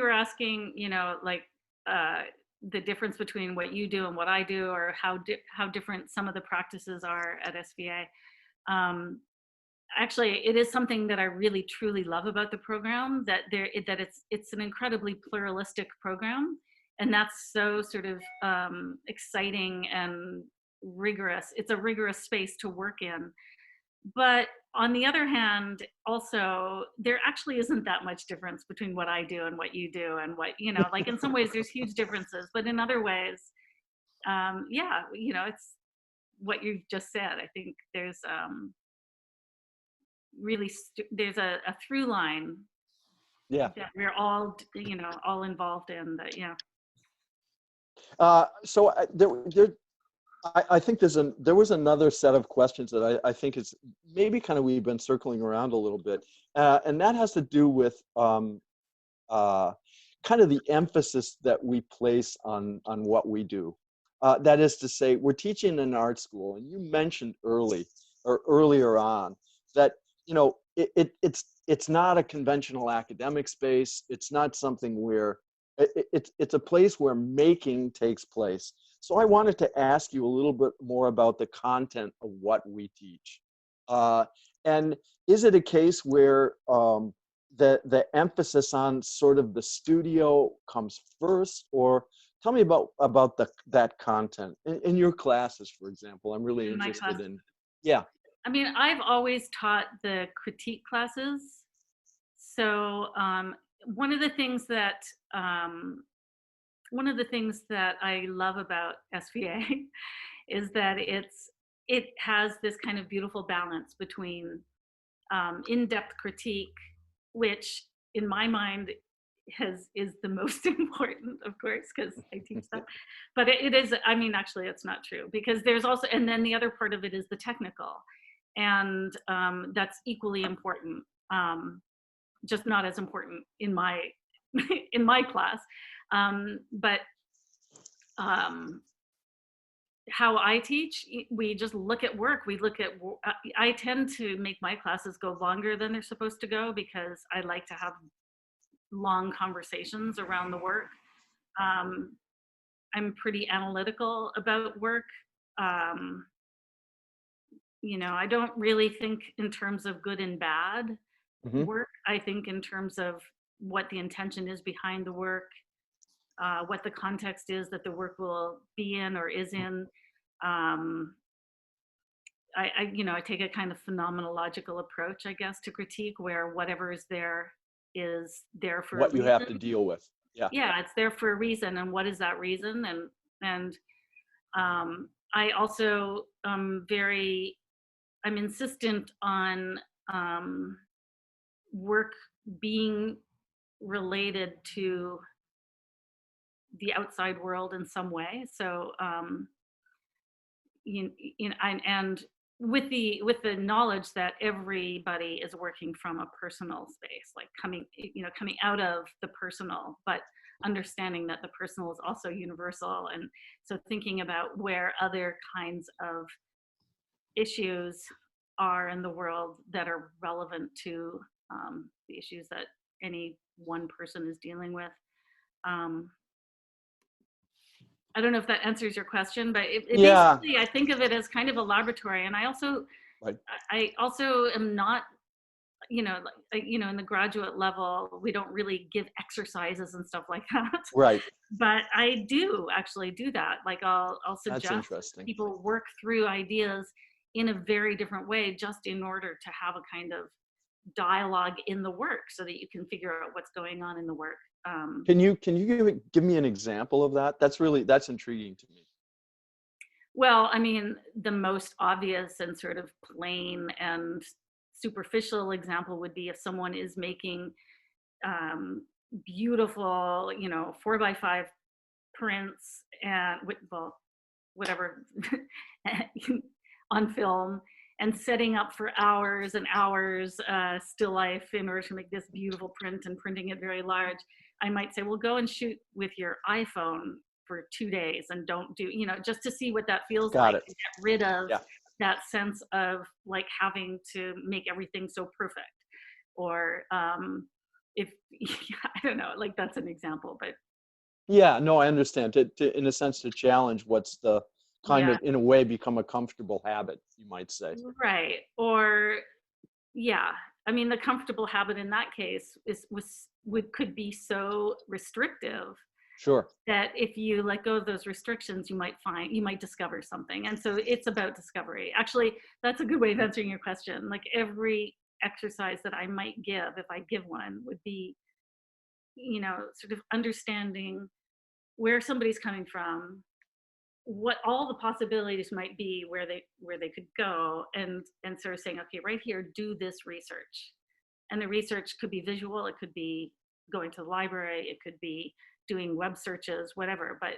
were asking, you know, like uh, the difference between what you do and what I do, or how different some of the practices are at SVA. Actually, it is something that I really truly love about the program, that it's an incredibly pluralistic program, and that's so sort of exciting and rigorous. It's a rigorous space to work in. But on the other hand, also, there actually isn't that much difference between what I do and what you do, and what, you know, like in some ways there's huge differences, but in other ways, yeah, you know, it's what you've just said. I think there's really there's a through line Yeah. that we're all, you know, all involved in. That, yeah. So I think there was another set of questions that I think is maybe kind of we've been circling around a little bit, and that has to do with kind of the emphasis that we place on what we do. That is to say, we're teaching in an art school, and you mentioned earlier on that, you know, it's not a conventional academic space. It's not something where it's a place where making takes place. So I wanted to ask you a little bit more about the content of what we teach. And is it a case where the emphasis on sort of the studio comes first, or tell me about that content in your classes, for example? I'm really In my interested class, in. Yeah. I mean, I've always taught the critique classes. So one of the things that I love about SVA is that it has this kind of beautiful balance between in-depth critique, which in my mind is the most important, of course, because I teach that. But it is, I mean, actually, it's not true, because there's also, and then the other part of it is the technical, and that's equally important, just not as important in my in my class. But how I teach, we just look at work. We look at, I tend to make my classes go longer than they're supposed to go, because I like to have long conversations around the work. I'm pretty analytical about work. You know, I don't really think in terms of good and bad Hmm. work. I think in terms of what the intention is behind the work, what the context is that the work will be in or is in. You know, I take a kind of phenomenological approach, I guess, to critique, where whatever is there for a What you have to reason. deal with. Yeah. Yeah, it's there for a reason, and what is that reason? And I also I'm insistent on work being related to the outside world in some way. So and with the knowledge that everybody is working from a personal space, like coming out of the personal, but understanding that the personal is also universal. And so thinking about where other kinds of issues are in the world that are relevant to the issues that any one person is dealing with. I don't know if that answers your question, but it Yeah. basically, I think of it as kind of a laboratory. And Right. I also am not, in the graduate level, we don't really give exercises and stuff like that. Right. But I do actually do that. Like I'll That's suggest interesting. people work through ideas in a very different way, just in order to have a kind of dialogue in the work, so that you can figure out what's going on in the work. Can you give me an example of that? That's intriguing to me. Well, I mean, the most obvious and sort of plain and superficial example would be if someone is making beautiful, 4x5 prints, and well, whatever, on film, and setting up for hours and hours still life in order to make this beautiful print, and printing it very large. I might say, well, go and shoot with your iPhone for 2 days, and don't do, just to see what that feels Got like, it. to get rid of Yeah. that sense of like having to make everything so perfect. Or if I don't know, like that's an example, but Yeah, no, I understand. In a sense, to challenge what's the kind yeah, of, in a way, become a comfortable habit, you might say. right. Or yeah, I mean, the comfortable habit in that case could be so restrictive Sure. that if you let go of those restrictions, you might discover something. And so it's about discovery. Actually, that's a good way of answering your question. Like every exercise that I might give, if I give one, would be, sort of understanding where somebody's coming from, what all the possibilities might be, where they could go, and sort of saying, okay, right here, do this research. And the research could be visual, it could be going to the library, it could be doing web searches, whatever, but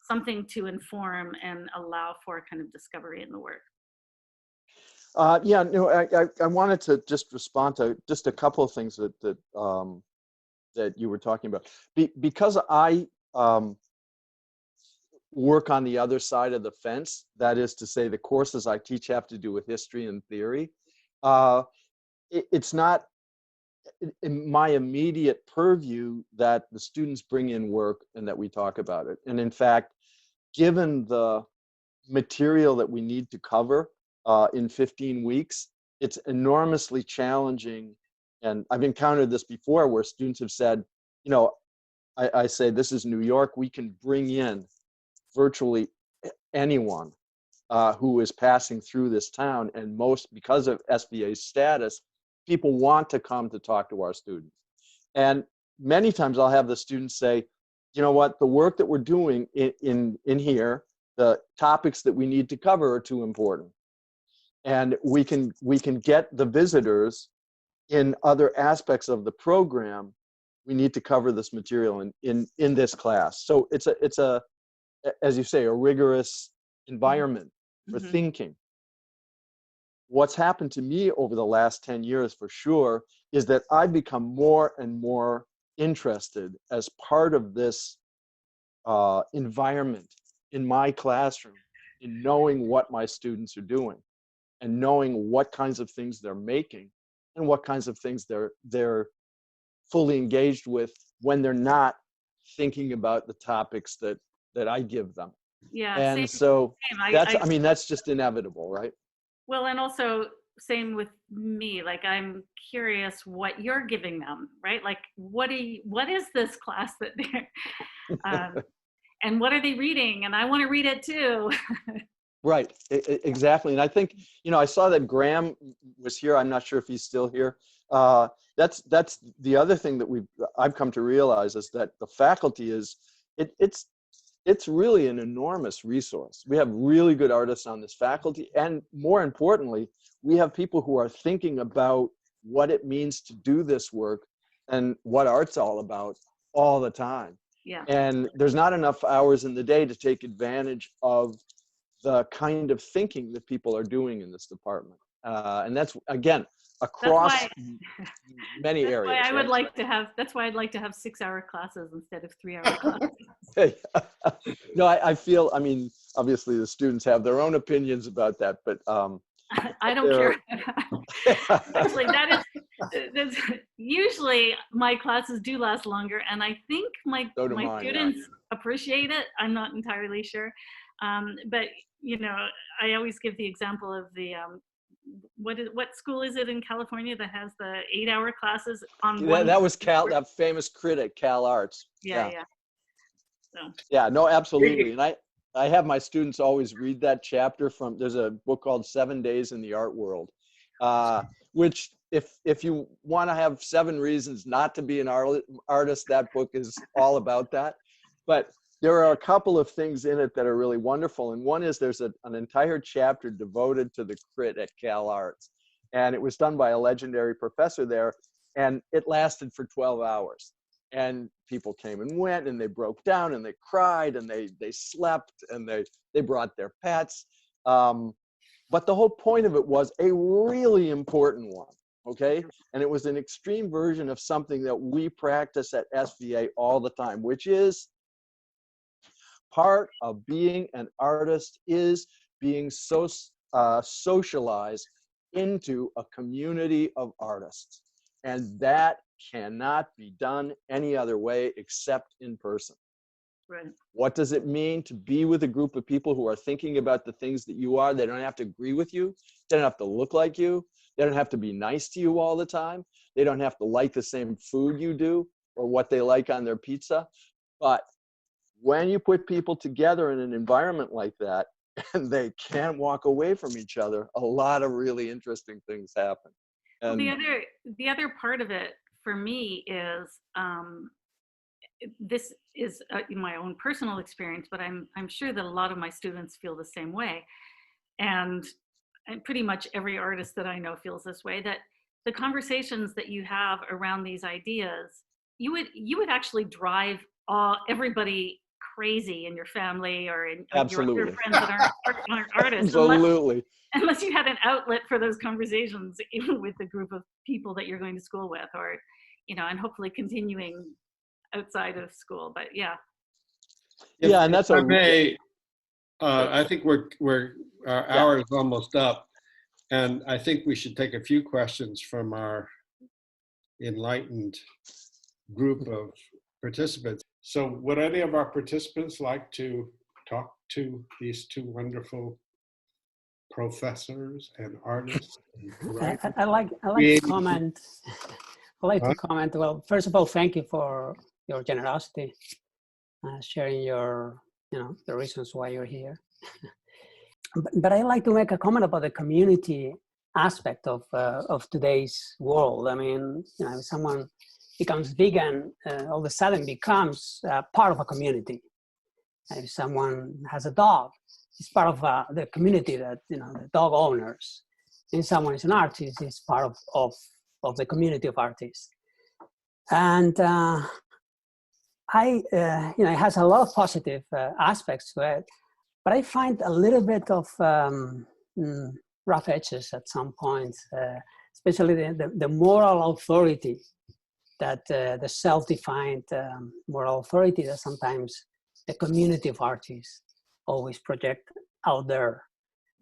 something to inform and allow for kind of discovery in the work. Yeah, no, I wanted to just respond to just a couple of things that you were talking about. Because I work on the other side of the fence, that is to say the courses I teach have to do with history and theory. It's not in my immediate purview that the students bring in work and that we talk about it. And in fact, given the material that we need to cover in 15 weeks, it's enormously challenging. And I've encountered this before where students have said, you know, I say, this is New York, we can bring in virtually anyone who is passing through this town. And most, because of SVA's status, people want to come to talk to our students. And many times I'll have the students say, you know what, the work that we're doing in here, the topics that we need to cover are too important. And we can get the visitors in other aspects of the program. We need to cover this material in this class. So it's a, as you say, a rigorous environment for thinking. What's happened to me over the last 10 years for sure is that I've become more and more interested as part of this environment in my classroom in knowing what my students are doing and knowing what kinds of things they're making and what kinds of things they're fully engaged with when they're not thinking about the topics that I give them. Yeah, And same, so same. I mean, that's just inevitable, right? Well, and also same with me, like I'm curious what you're giving them, right? Like what is this class that they're and what are they reading? And I want to read it too. Right, exactly. And I think, you know, I saw that Graham was here. I'm not sure if he's still here. That's the other thing that I've come to realize is that the faculty is, it's really an enormous resource. We have really good artists on this faculty. And more importantly, we have people who are thinking about what it means to do this work and what art's all about all the time. Yeah. And there's not enough hours in the day to take advantage of the kind of thinking that people are doing in this department. And that's, again, across many areas. Why I would right? like to have, that's why I'd like to have 6-hour classes instead of 3-hour classes. No, I feel, I mean, obviously the students have their own opinions about that, but I don't care. Actually, that's usually my classes do last longer, and I think my students appreciate it. I'm not entirely sure, but you know, I always give the example of the what school is it in California that has the 8-hour classes on one? That was that famous critic, Cal Arts. Yeah. So. Yeah, no, absolutely. And I have my students always read that chapter from, there's a book called 7 Days in the Art World, which if you want to have 7 reasons not to be an artist, that book is all about that. But there are a couple of things in it that are really wonderful. And one is there's an entire chapter devoted to the crit at Cal Arts. And it was done by a legendary professor there. And it lasted for 12 hours. And people came and went, and they broke down, and they cried, and they slept, and they brought their pets. But the whole point of it was a really important one, okay? And it was an extreme version of something that we practice at SVA all the time, which is part of being an artist is being socialized into a community of artists. And that cannot be done any other way except in person. Right. What does it mean to be with a group of people who are thinking about the things that you are? They don't have to agree with you. They don't have to look like you. They don't have to be nice to you all the time. They don't have to like the same food you do or what they like on their pizza. But when you put people together in an environment like that and they can't walk away from each other, a lot of really interesting things happen. And well, the other part of it for me is this is my own personal experience, but I'm sure that a lot of my students feel the same way, and pretty much every artist that I know feels this way, that the conversations that you have around these ideas you would actually drive everybody crazy in your family or in your Absolutely. friends that aren't artists, Absolutely. unless you had an outlet for those conversations, even with the group of people that you're going to school with, or and hopefully continuing outside of school. But yeah. Yeah, and that's if I may, I think our hour is almost up, and I think we should take a few questions from our enlightened group of participants. So would any of our participants like to talk to these two wonderful professors and artists? And I like to comment. I like to comment. Well, first of all, thank you for your generosity, sharing your the reasons why you're here. But I like to make a comment about the community aspect of today's world. I mean, if someone becomes vegan, all of a sudden becomes part of a community. If someone has a dog, it's part of the community that the dog owners. If someone is an artist, it's part of the community of artists. And it has a lot of positive aspects to it, but I find a little bit of rough edges at some points, especially the moral authority that the self-defined moral authority that sometimes the community of artists always project out there.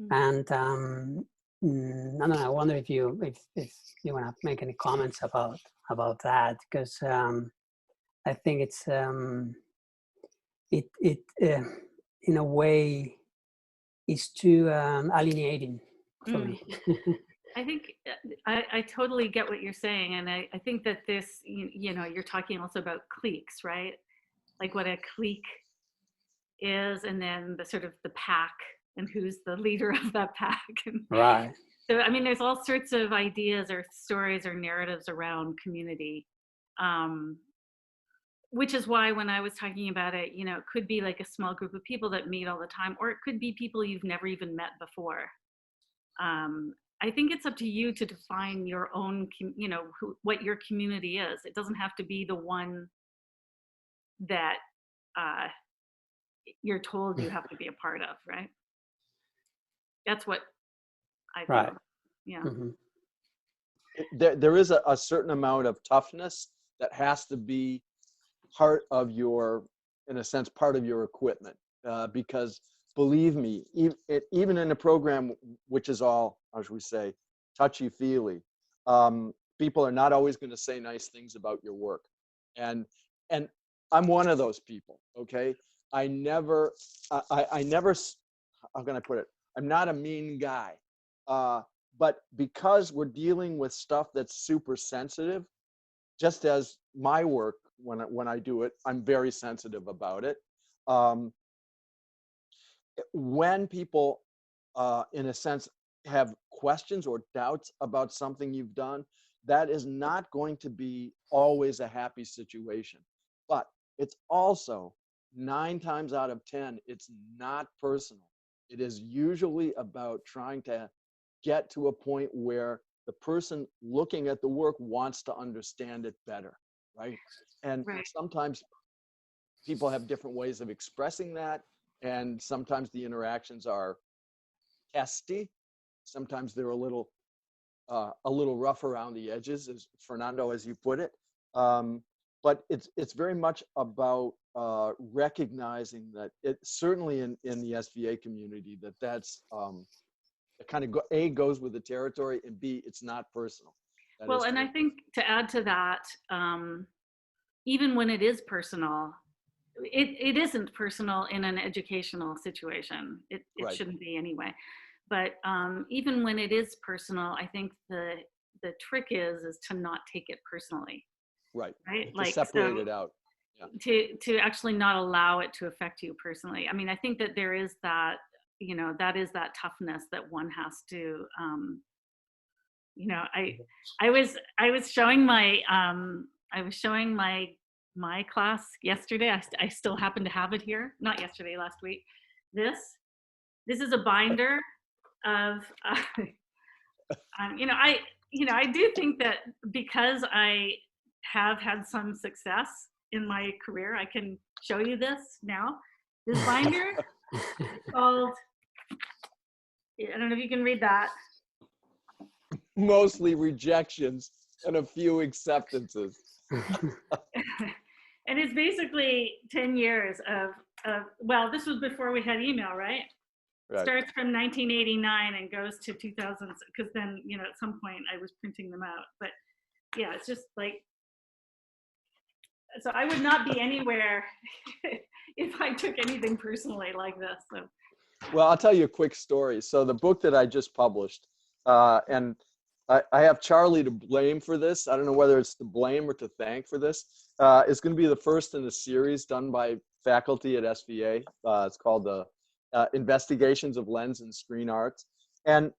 And I don't know, I wonder if you want to make any comments about that, because I think it's it in a way is too alienating for me. I think I totally get what you're saying, and I think that this you're talking also about cliques, right? Like what a clique is, and then the sort of the pack, and who's the leader of that pack. Right. So I mean, there's all sorts of ideas or stories or narratives around community, which is why when I was talking about it, it could be like a small group of people that meet all the time, or it could be people you've never even met before. I think it's up to you to define your own, what your community is. It doesn't have to be the one that you're told you have to be a part of, right? That's what I feel. Right. Yeah. Mm-hmm. There is a certain amount of toughness that has to be part of your, in a sense, part of your equipment, because believe me, even in a program which is all, how should we say, touchy-feely, people are not always going to say nice things about your work, and I'm one of those people. Okay, I never, how can I put it? I'm not a mean guy, but because we're dealing with stuff that's super sensitive, just as my work, when I do it, I'm very sensitive about it. When people, in a sense, have questions or doubts about something you've done, that is not going to be always a happy situation. But it's also 9 times out of 10, it's not personal. It is usually about trying to get to a point where the person looking at the work wants to understand it better, right? And sometimes people have different ways of expressing that, and sometimes the interactions are testy. Sometimes they're a little rough around the edges, as Fernando, as you put it. But it's very much about recognizing that it certainly in the SVA community that's it kind of A, goes with the territory, and B, it's not personal. Well, and I think to add to that, even when it is personal, it isn't personal in an educational situation. It shouldn't be anyway. But even when it is personal, I think the trick is to not take it personally. Right. To separate it out. Yeah. To actually not allow it to affect you personally. I mean, I think that there is that, that is that toughness that one has to, I was showing my class yesterday. I still happen to have it here. Not yesterday, last week. This is a binder of, I do think that because I have had some success in my career. I can show you this now. This binder is called, I don't know if you can read that. Mostly rejections and a few acceptances. And it's basically 10 years of, well, this was before we had email, right? Right. Starts from 1989 and goes to 2000, because then, you know, at some point I was printing them out. But yeah, it's just like, so I would not be anywhere if I took anything personally like this. So. Well, I'll tell you a quick story. So the book that I just published, and I have Charlie to blame for this. I don't know whether it's to blame or to thank for this. It's going to be the first in a series done by faculty at SVA. It's called the Investigations of Lens and Screen Arts. And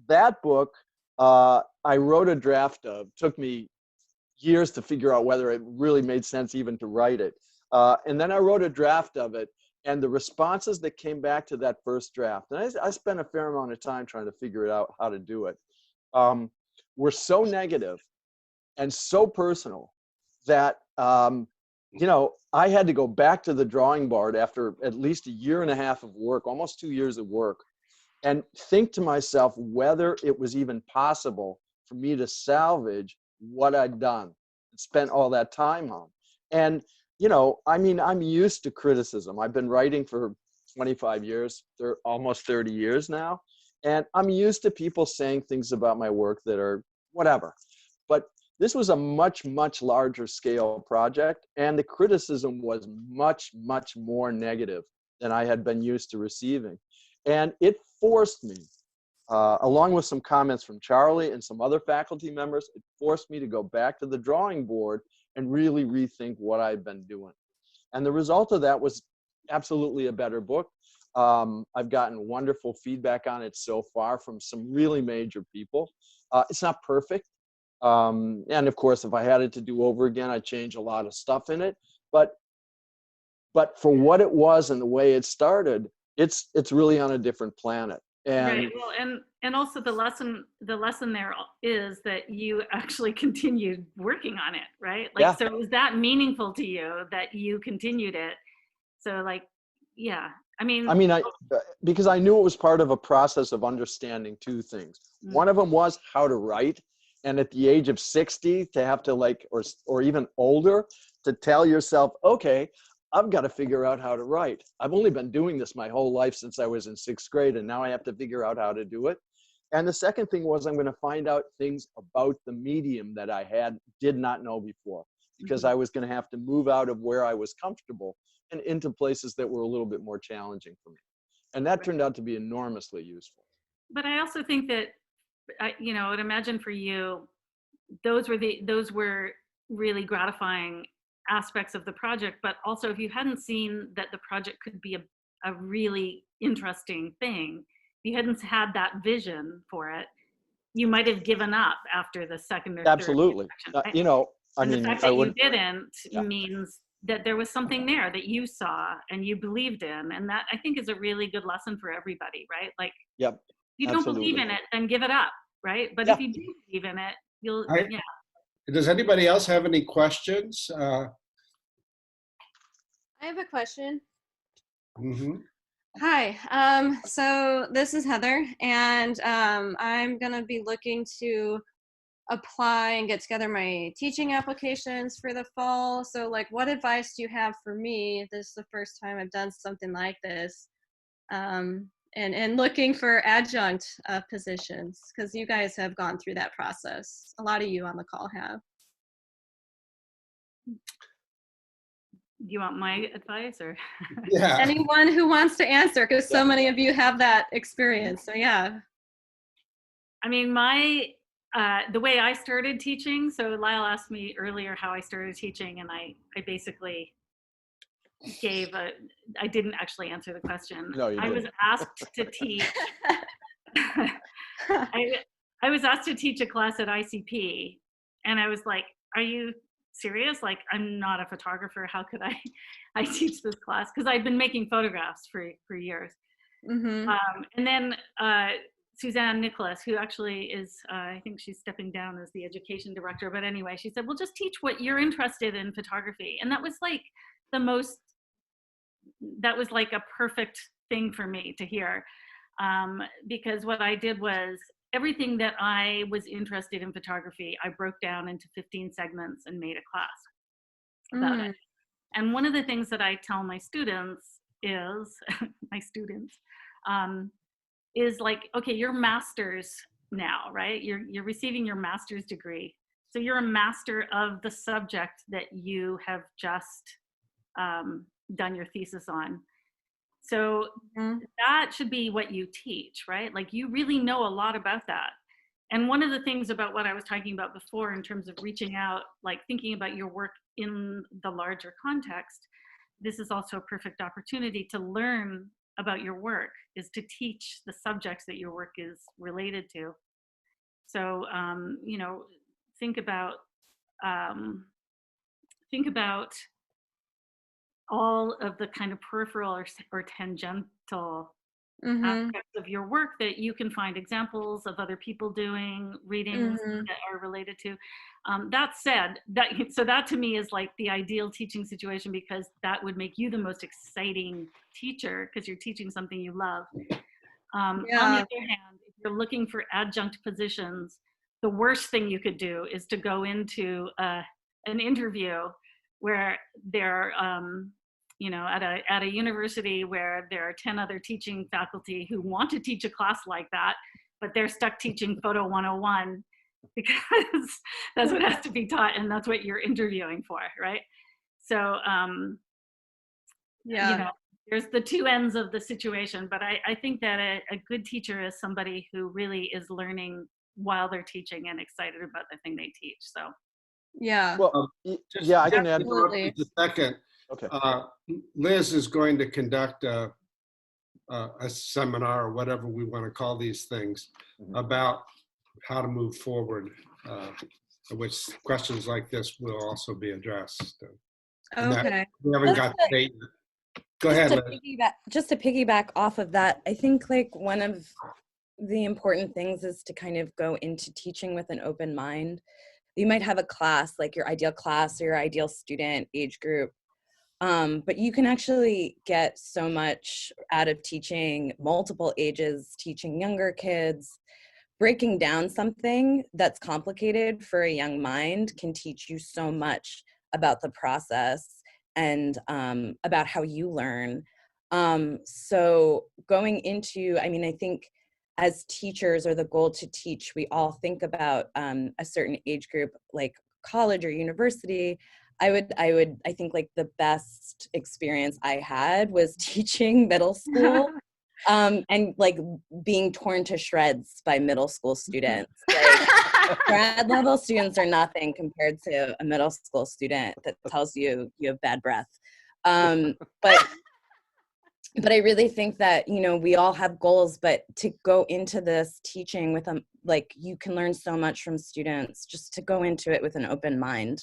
that book, I wrote a draft of. Took me years to figure out whether it really made sense even to write it. And then I wrote a draft of it. And the responses that came back to that first draft, and I spent a fair amount of time trying to figure it out how to do it, were so negative and so personal that, you know, I had to go back to the drawing board after at least a year and a half of work, almost 2 years of work, and think to myself whether it was even possible for me to salvage what I'd done and spent all that time on. And you know, I mean, I'm used to criticism. I've been writing for 25 years, almost 30 years now. And I'm used to people saying things about my work that are whatever. But this was a much, much larger scale project. And the criticism was much, much more negative than I had been used to receiving. And it forced me, along with some comments from Charlie and some other faculty members, it forced me to go back to the drawing board and really rethink what I've been doing. And the result of that was absolutely a better book. I've gotten wonderful feedback on it so far from some really major people. It's not perfect. And of course, if I had it to do over again, I'd change a lot of stuff in it. But for what it was and the way it started, it's really on a different planet. And right. Well, and also the lesson there is that you actually continued working on it, right? Like, yeah. So it was that meaningful to you that you continued it. So like, yeah, I mean, because I knew it was part of a process of understanding two things. Mm-hmm. One of them was how to write. And at the age of 60 to have to like, or even older, to tell yourself, okay, I've got to figure out how to write. I've only been doing this my whole life since I was in 6th grade, and now I have to figure out how to do it. And the second thing was I'm going to find out things about the medium that I did not know before, because I was going to have to move out of where I was comfortable and into places that were a little bit more challenging for me. And that turned out to be enormously useful. But I also think that, you know, I would imagine for you, those were really gratifying aspects of the project. But also, if you hadn't seen that the project could be a really interesting thing, if you hadn't had that vision for it, you might have given up after the second or Absolutely. third You know, I mean, the fact that you didn't means that there was something there that you saw and you believed in, and that I think is a really good lesson for everybody, right? Like, if you don't believe in it, then give it up, right? But if you do believe in it, you'll. Does anybody else have any questions? I have a question. Mm-hmm. Hi, so this is Heather, and I'm gonna be looking to apply and get together my teaching applications for the fall. So like, what advice do you have for me? This is the first time I've done something like this, and looking for adjunct positions, because you guys have gone through that process. A lot of you on the call have. Do you want my advice, or anyone who wants to answer, because so many of you have that experience? So I mean, the way I started teaching, so Lyle asked me earlier how I started teaching, and I basically I didn't actually answer the question. No, you didn't. I was asked to teach I was asked to teach a class at ICP, and I was like, are you serious? Like, I'm not a photographer. How could I teach this class? Because I'd been making photographs for years. Mm-hmm. And then Suzanne Nicholas, who actually is, I think she's stepping down as the education director, but anyway, she said, well, just teach what you're interested in photography. And that was like that was like a perfect thing for me to hear. Because what I did was everything that I was interested in photography, I broke down into 15 segments and made a class about it. And one of the things that I tell my students is, is like, okay, you're masters now, right? You're receiving your master's degree. So you're a master of the subject that you have just done your thesis on. So that should be what you teach, right? Like you really know a lot about that. And one of the things about what I was talking about before in terms of reaching out, like thinking about your work in the larger context, this is also a perfect opportunity to learn about your work, is to teach the subjects that your work is related to. So, you know, think about all of the kind of peripheral or tangential aspects of your work that you can find examples of other people doing, readings that are related to. That said, that to me is like the ideal teaching situation, because that would make you the most exciting teacher because you're teaching something you love. On the other hand, if you're looking for adjunct positions, the worst thing you could do is to go into an interview where they're you know, at a university where there are 10 other teaching faculty who want to teach a class like that, but they're stuck teaching Photo 101 because that's what has to be taught and that's what you're interviewing for, right? So, you know, there's the two ends of the situation, but I think that a good teacher is somebody who really is learning while they're teaching and excited about the thing they teach, so. Yeah. Well, yeah, I can add. Absolutely. Just a second. Okay. Liz is going to conduct a seminar or whatever we want to call these things about how to move forward, which questions like this will also be addressed. Okay. We haven't got the date yet. Go ahead, Liz. Just to piggyback off of that, I think like one of the important things is to kind of go into teaching with an open mind. You might have a class, like your ideal class or your ideal student age group, but you can actually get so much out of teaching multiple ages, teaching younger kids. Breaking down something that's complicated for a young mind can teach you so much about the process and about how you learn. So going into, I mean, I think as teachers, or the goal to teach, we all think about a certain age group, like college or university. I think like the best experience I had was teaching middle school and like being torn to shreds by middle school students. Like, grad level students are nothing compared to a middle school student that tells you you have bad breath. But I really think that, you know, we all have goals, but to go into this teaching with them, like you can learn so much from students, just to go into it with an open mind.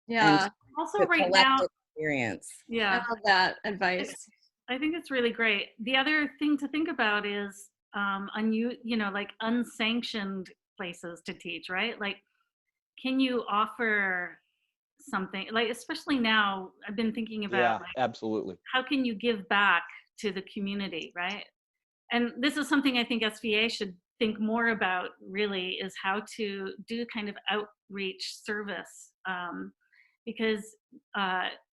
Yeah. Also right now, experience. yeah. I love that advice. I think it's really great. The other thing to think about is you know, like unsanctioned places to teach, right? Like, can you offer something, like, especially now, I've been thinking about, like, absolutely. how can you give back to the community, right? And this is something I think SVA should think more about, really, is how to do kind of outreach service, because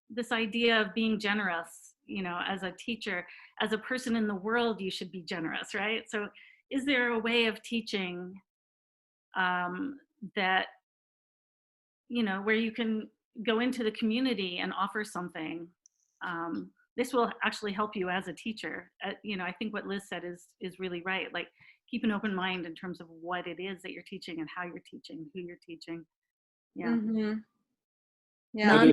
this idea of being generous, you know, as a teacher, as a person in the world, you should be generous, right? So is there a way of teaching that, you know, where you can go into the community and offer something? This will actually help you as a teacher. You know, I think what Liz said is really right. Like, keep an open mind in terms of what it is that you're teaching and how you're teaching, who you're teaching. Yeah. Yeah.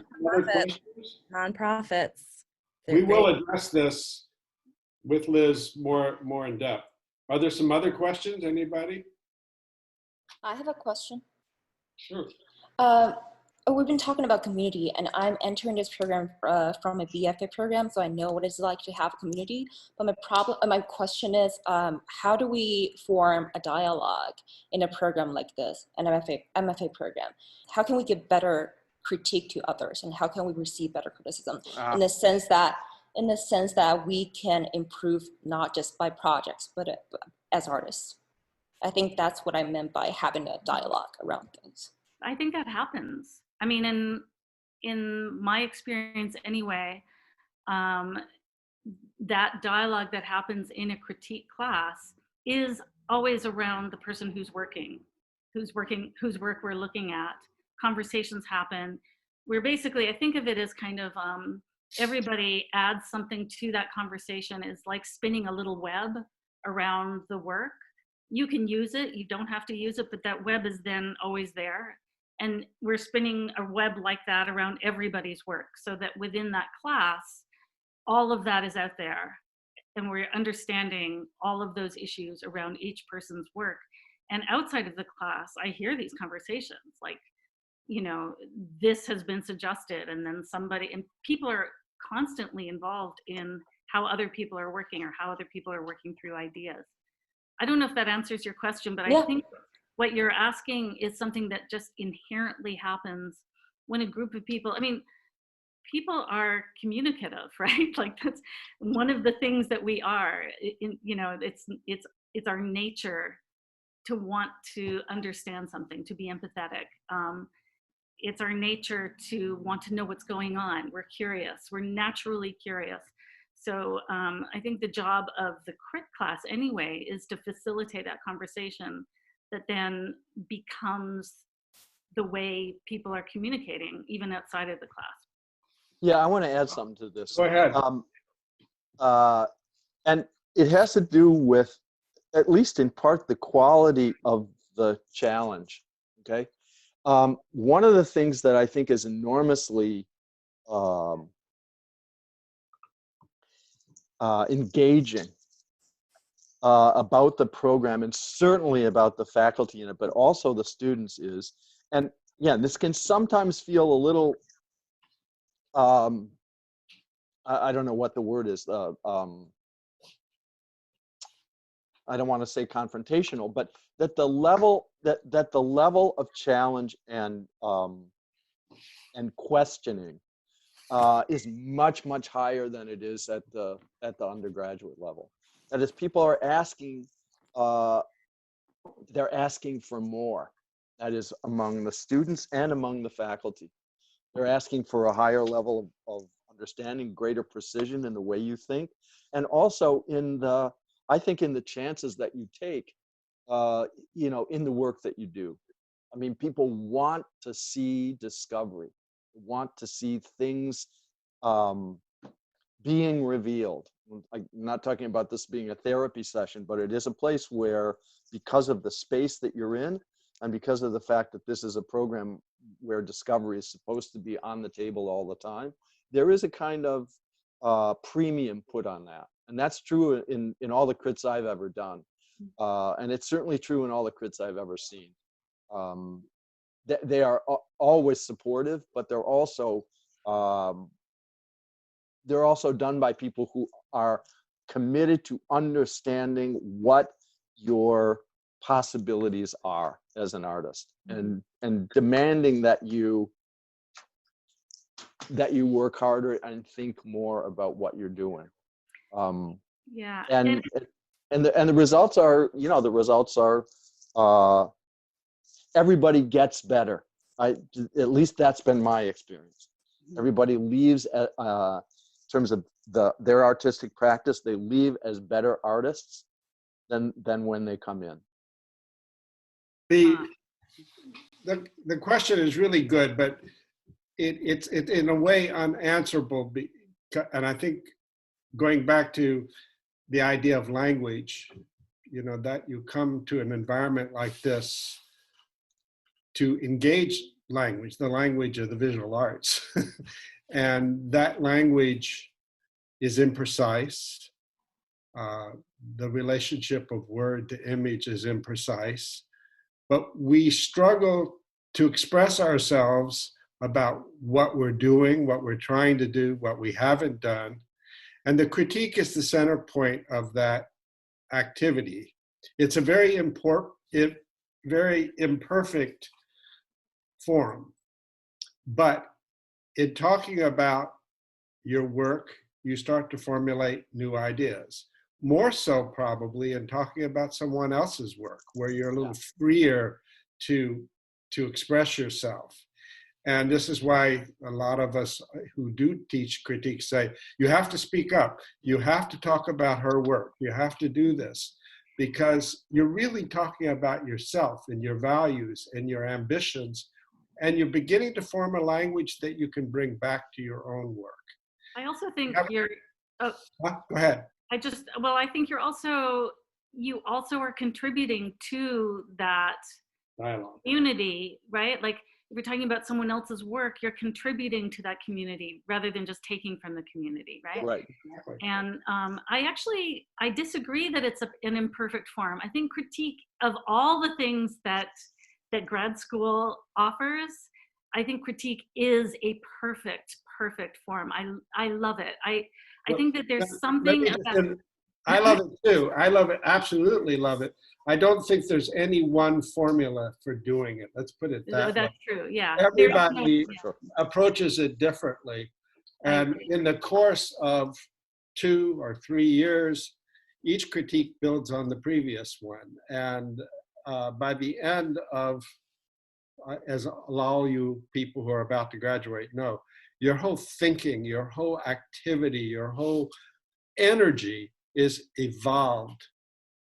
Nonprofits. We will address this with Liz more in depth. Are there some other questions, anybody? I have a question. Sure. we've been talking about community, and I'm entering this program from a BFA program, so I know what it's like to have a community. But my question is, how do we form a dialogue in a program like this, an MFA program? How can we give better critique to others, and how can we receive better criticism in the sense that we can improve not just by projects, but as artists? I think that's what I meant by having a dialogue around things. I think that happens. I mean, in my experience anyway, that dialogue that happens in a critique class is always around the person whose work we're looking at. Conversations happen. We're basically, I think of it as kind of everybody adds something to that conversation. Is like spinning a little web around the work. You can use it, you don't have to use it, but that web is then always there. And we're spinning a web like that around everybody's work, so that within that class, all of that is out there. And we're understanding all of those issues around each person's work. And outside of the class, I hear these conversations like, you know, this has been suggested, and then and people are constantly involved in how other people are working or how other people are working through ideas. I don't know if that answers your question, but Yeah. I think what you're asking is something that just inherently happens when a group of people, I mean, people are communicative, right? Like that's one of the things that we are, you know, it's our nature to want to understand something, to be empathetic. It's our nature to want to know what's going on. We're curious, we're naturally curious. So I think the job of the crit class anyway is to facilitate that conversation that then becomes the way people are communicating even outside of the class. Yeah, I want to add something to this. Go ahead. And it has to do with, at least in part, the quality of the challenge, okay? One of the things that I think is enormously engaging about the program, and certainly about the faculty in it, but also the students is, and yeah, this can sometimes feel a little, I don't know what the word is, I don't want to say confrontational, but that the level that the level of challenge and questioning is much higher than it is at the undergraduate level. That is, people are asking, they're asking for more. That is, among the students and among the faculty. They're asking for a higher level of understanding, greater precision in the way you think, and also in the, I think, in the chances that you take, you know, in the work that you do. I mean, people want to see discovery, want to see things being revealed. I'm not talking about this being a therapy session, but it is a place where, because of the space that you're in, and because of the fact that this is a program where discovery is supposed to be on the table all the time, there is a kind of premium put on that. And that's true in all the crits I've ever done. And it's certainly true in all the crits I've ever seen. They are always supportive, but they're also done by people who are committed to understanding what your possibilities are as an artist, and demanding that you work harder and think more about what you're doing. Yeah. And the results are, you know, the results are everybody gets better. At least that's been my experience. Everybody leaves in terms of their artistic practice, they leave as better artists than when they come in. The question is really good, but it's in a way unanswerable. And I think going back to the idea of language, you know, that you come to an environment like this to engage language, the language of the visual arts. And that language is imprecise. The relationship of word to image is imprecise. But we struggle to express ourselves about what we're doing, what we're trying to do, what we haven't done. And the critique is the center point of that activity. It's a very very imperfect form. But in talking about your work, you start to formulate new ideas. More so probably in talking about someone else's work, where you're a little freer to express yourself. And this is why a lot of us who do teach critique say, you have to speak up. You have to talk about her work. You have to do this, because you're really talking about yourself and your values and your ambitions. And you're beginning to form a language that you can bring back to your own work. I also think Go ahead. I think you also are contributing to that Dialogue. community, right? Like if you're talking about someone else's work, you're contributing to that community rather than just taking from the community, right? Right. Exactly. And I disagree that it's an imperfect form. I think critique, of all the things that grad school offers, I think critique is a perfect form. I love it. I think that there's something about. I love it too. I love it. Absolutely love it. I don't think there's any one formula for doing it. Let's put it that way. That's true. Yeah. Everybody approaches it differently. And in the course of 2 or 3 years, each critique builds on the previous one. And by the end of, as all you people who are about to graduate know, your whole thinking, your whole activity, your whole energy is evolved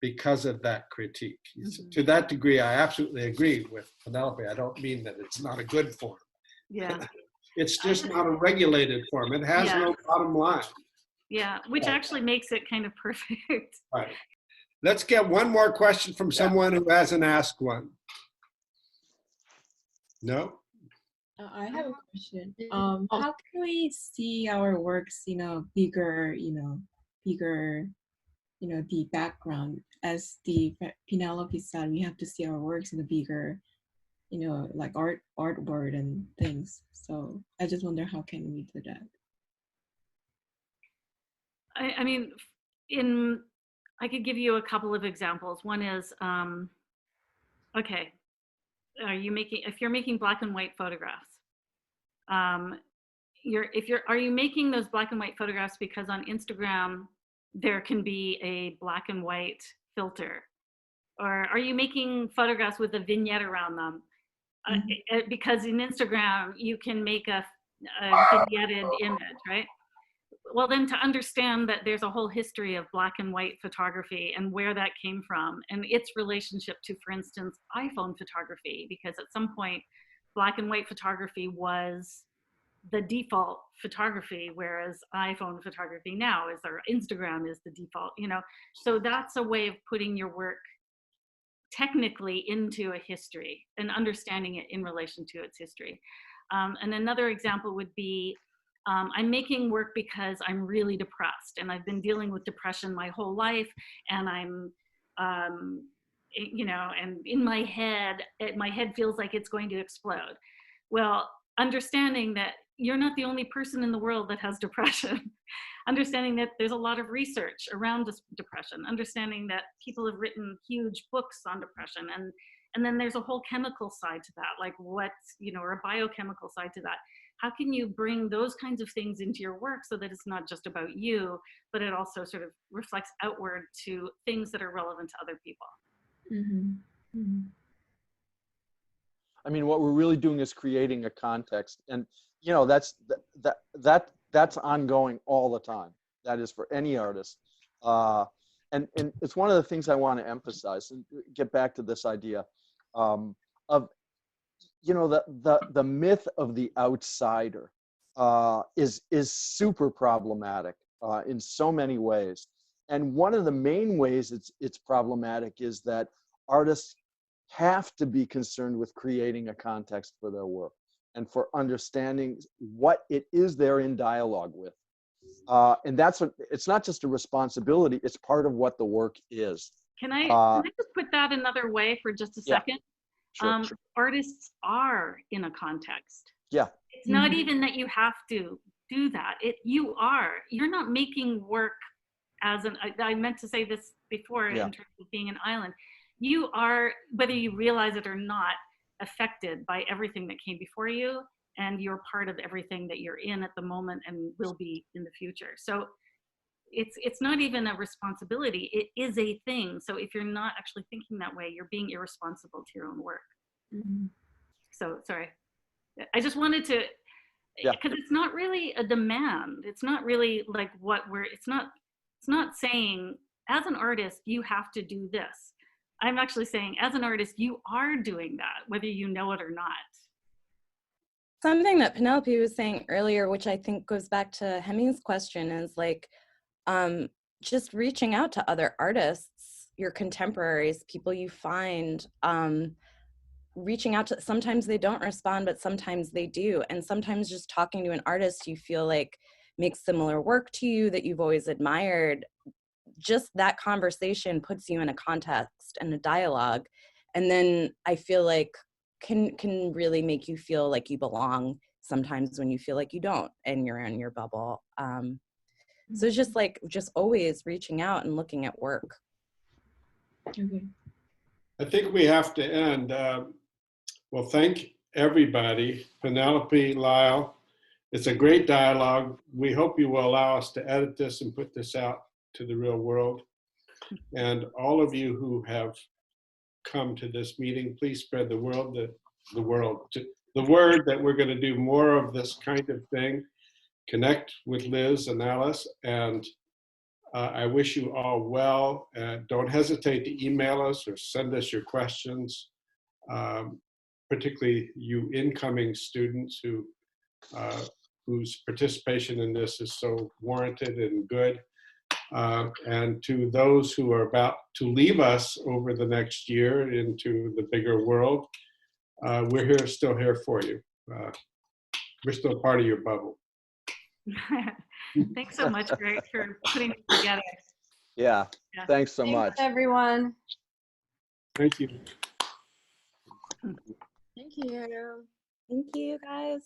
because of that critique. Mm-hmm. To that degree, I absolutely agree with Penelope. I don't mean that it's not a good form. Yeah. It's just not a regulated form. It has no bottom line. Yeah, which actually makes it kind of perfect. Right. Let's get one more question from someone who hasn't asked one. No? I have a question. How can we see our works, bigger, the background? As the Penelope said, we have to see our works in the bigger, like artwork and things. So I just wonder, how can we do that? I mean, I could give you a couple of examples. One is, okay, if you're making black and white photographs, are you making those black and white photographs because on Instagram there can be a black and white filter? Or are you making photographs with a vignette around them? Because in Instagram you can make a vignetted image, right? Well, then to understand that there's a whole history of black and white photography and where that came from and its relationship to, for instance, iPhone photography, because at some point black and white photography was the default photography, whereas iPhone photography now is, or Instagram is the default, So that's a way of putting your work technically into a history and understanding it in relation to its history. And another example would be, I'm making work because I'm really depressed and I've been dealing with depression my whole life, and I'm, and in my head feels like it's going to explode. Well, understanding that you're not the only person in the world that has depression, understanding that there's a lot of research around depression, understanding that people have written huge books on depression, and then there's a whole chemical side to that, like or a biochemical side to that. How can you bring those kinds of things into your work so that it's not just about you, but it also sort of reflects outward to things that are relevant to other people? Mm-hmm. Mm-hmm. I mean, what we're really doing is creating a context, and that's ongoing all the time. That is for any artist, and it's one of the things I want to emphasize and get back to this idea of the myth of the outsider is super problematic in so many ways. And one of the main ways it's problematic is that artists have to be concerned with creating a context for their work and for understanding what it is they're in dialogue with. And it's not just a responsibility, it's part of what the work is. Can I just put that another way for just a second? Sure. Artists are in a context. Yeah. It's not even that you have to do that. You're not making work as I meant to say this before Yeah. in terms of being an island. You are, whether you realize it or not, affected by everything that came before you, and you're part of everything that you're in at the moment and will be in the future. So it's not even a responsibility, it is a thing. So if you're not actually thinking that way, you're being irresponsible to your own work. So sorry, I just wanted to, because it's not really a demand. It's not really like it's not saying as an artist you have to do this. I'm actually saying as an artist you are doing that, whether you know it or not. Something that Penelope was saying earlier, which I think goes back to Hemi's question, is like just reaching out to other artists, your contemporaries, people you find, reaching out to, sometimes they don't respond, but sometimes they do. And sometimes just talking to an artist you feel like makes similar work to you, that you've always admired, just that conversation puts you in a context and a dialogue. And then I feel like can really make you feel like you belong sometimes when you feel like you don't and you're in your bubble. So it's just always reaching out and looking at work. Okay. I think we have to end. Well, thank everybody. Penelope, Lyle, it's a great dialogue. We hope you will allow us to edit this and put this out to the real world. And all of you who have come to this meeting, please spread the word that we're going to do more of this kind of thing. Connect with Liz and Alice, and I wish you all well. Don't hesitate to email us or send us your questions, particularly you incoming students whose participation in this is so warranted and good. And to those who are about to leave us over the next year into the bigger world, we're still here for you. We're still part of your bubble. Thanks so much for putting it together. Yeah. Thanks so much. Thanks, everyone. Thank you. Thank you. Thank you, guys.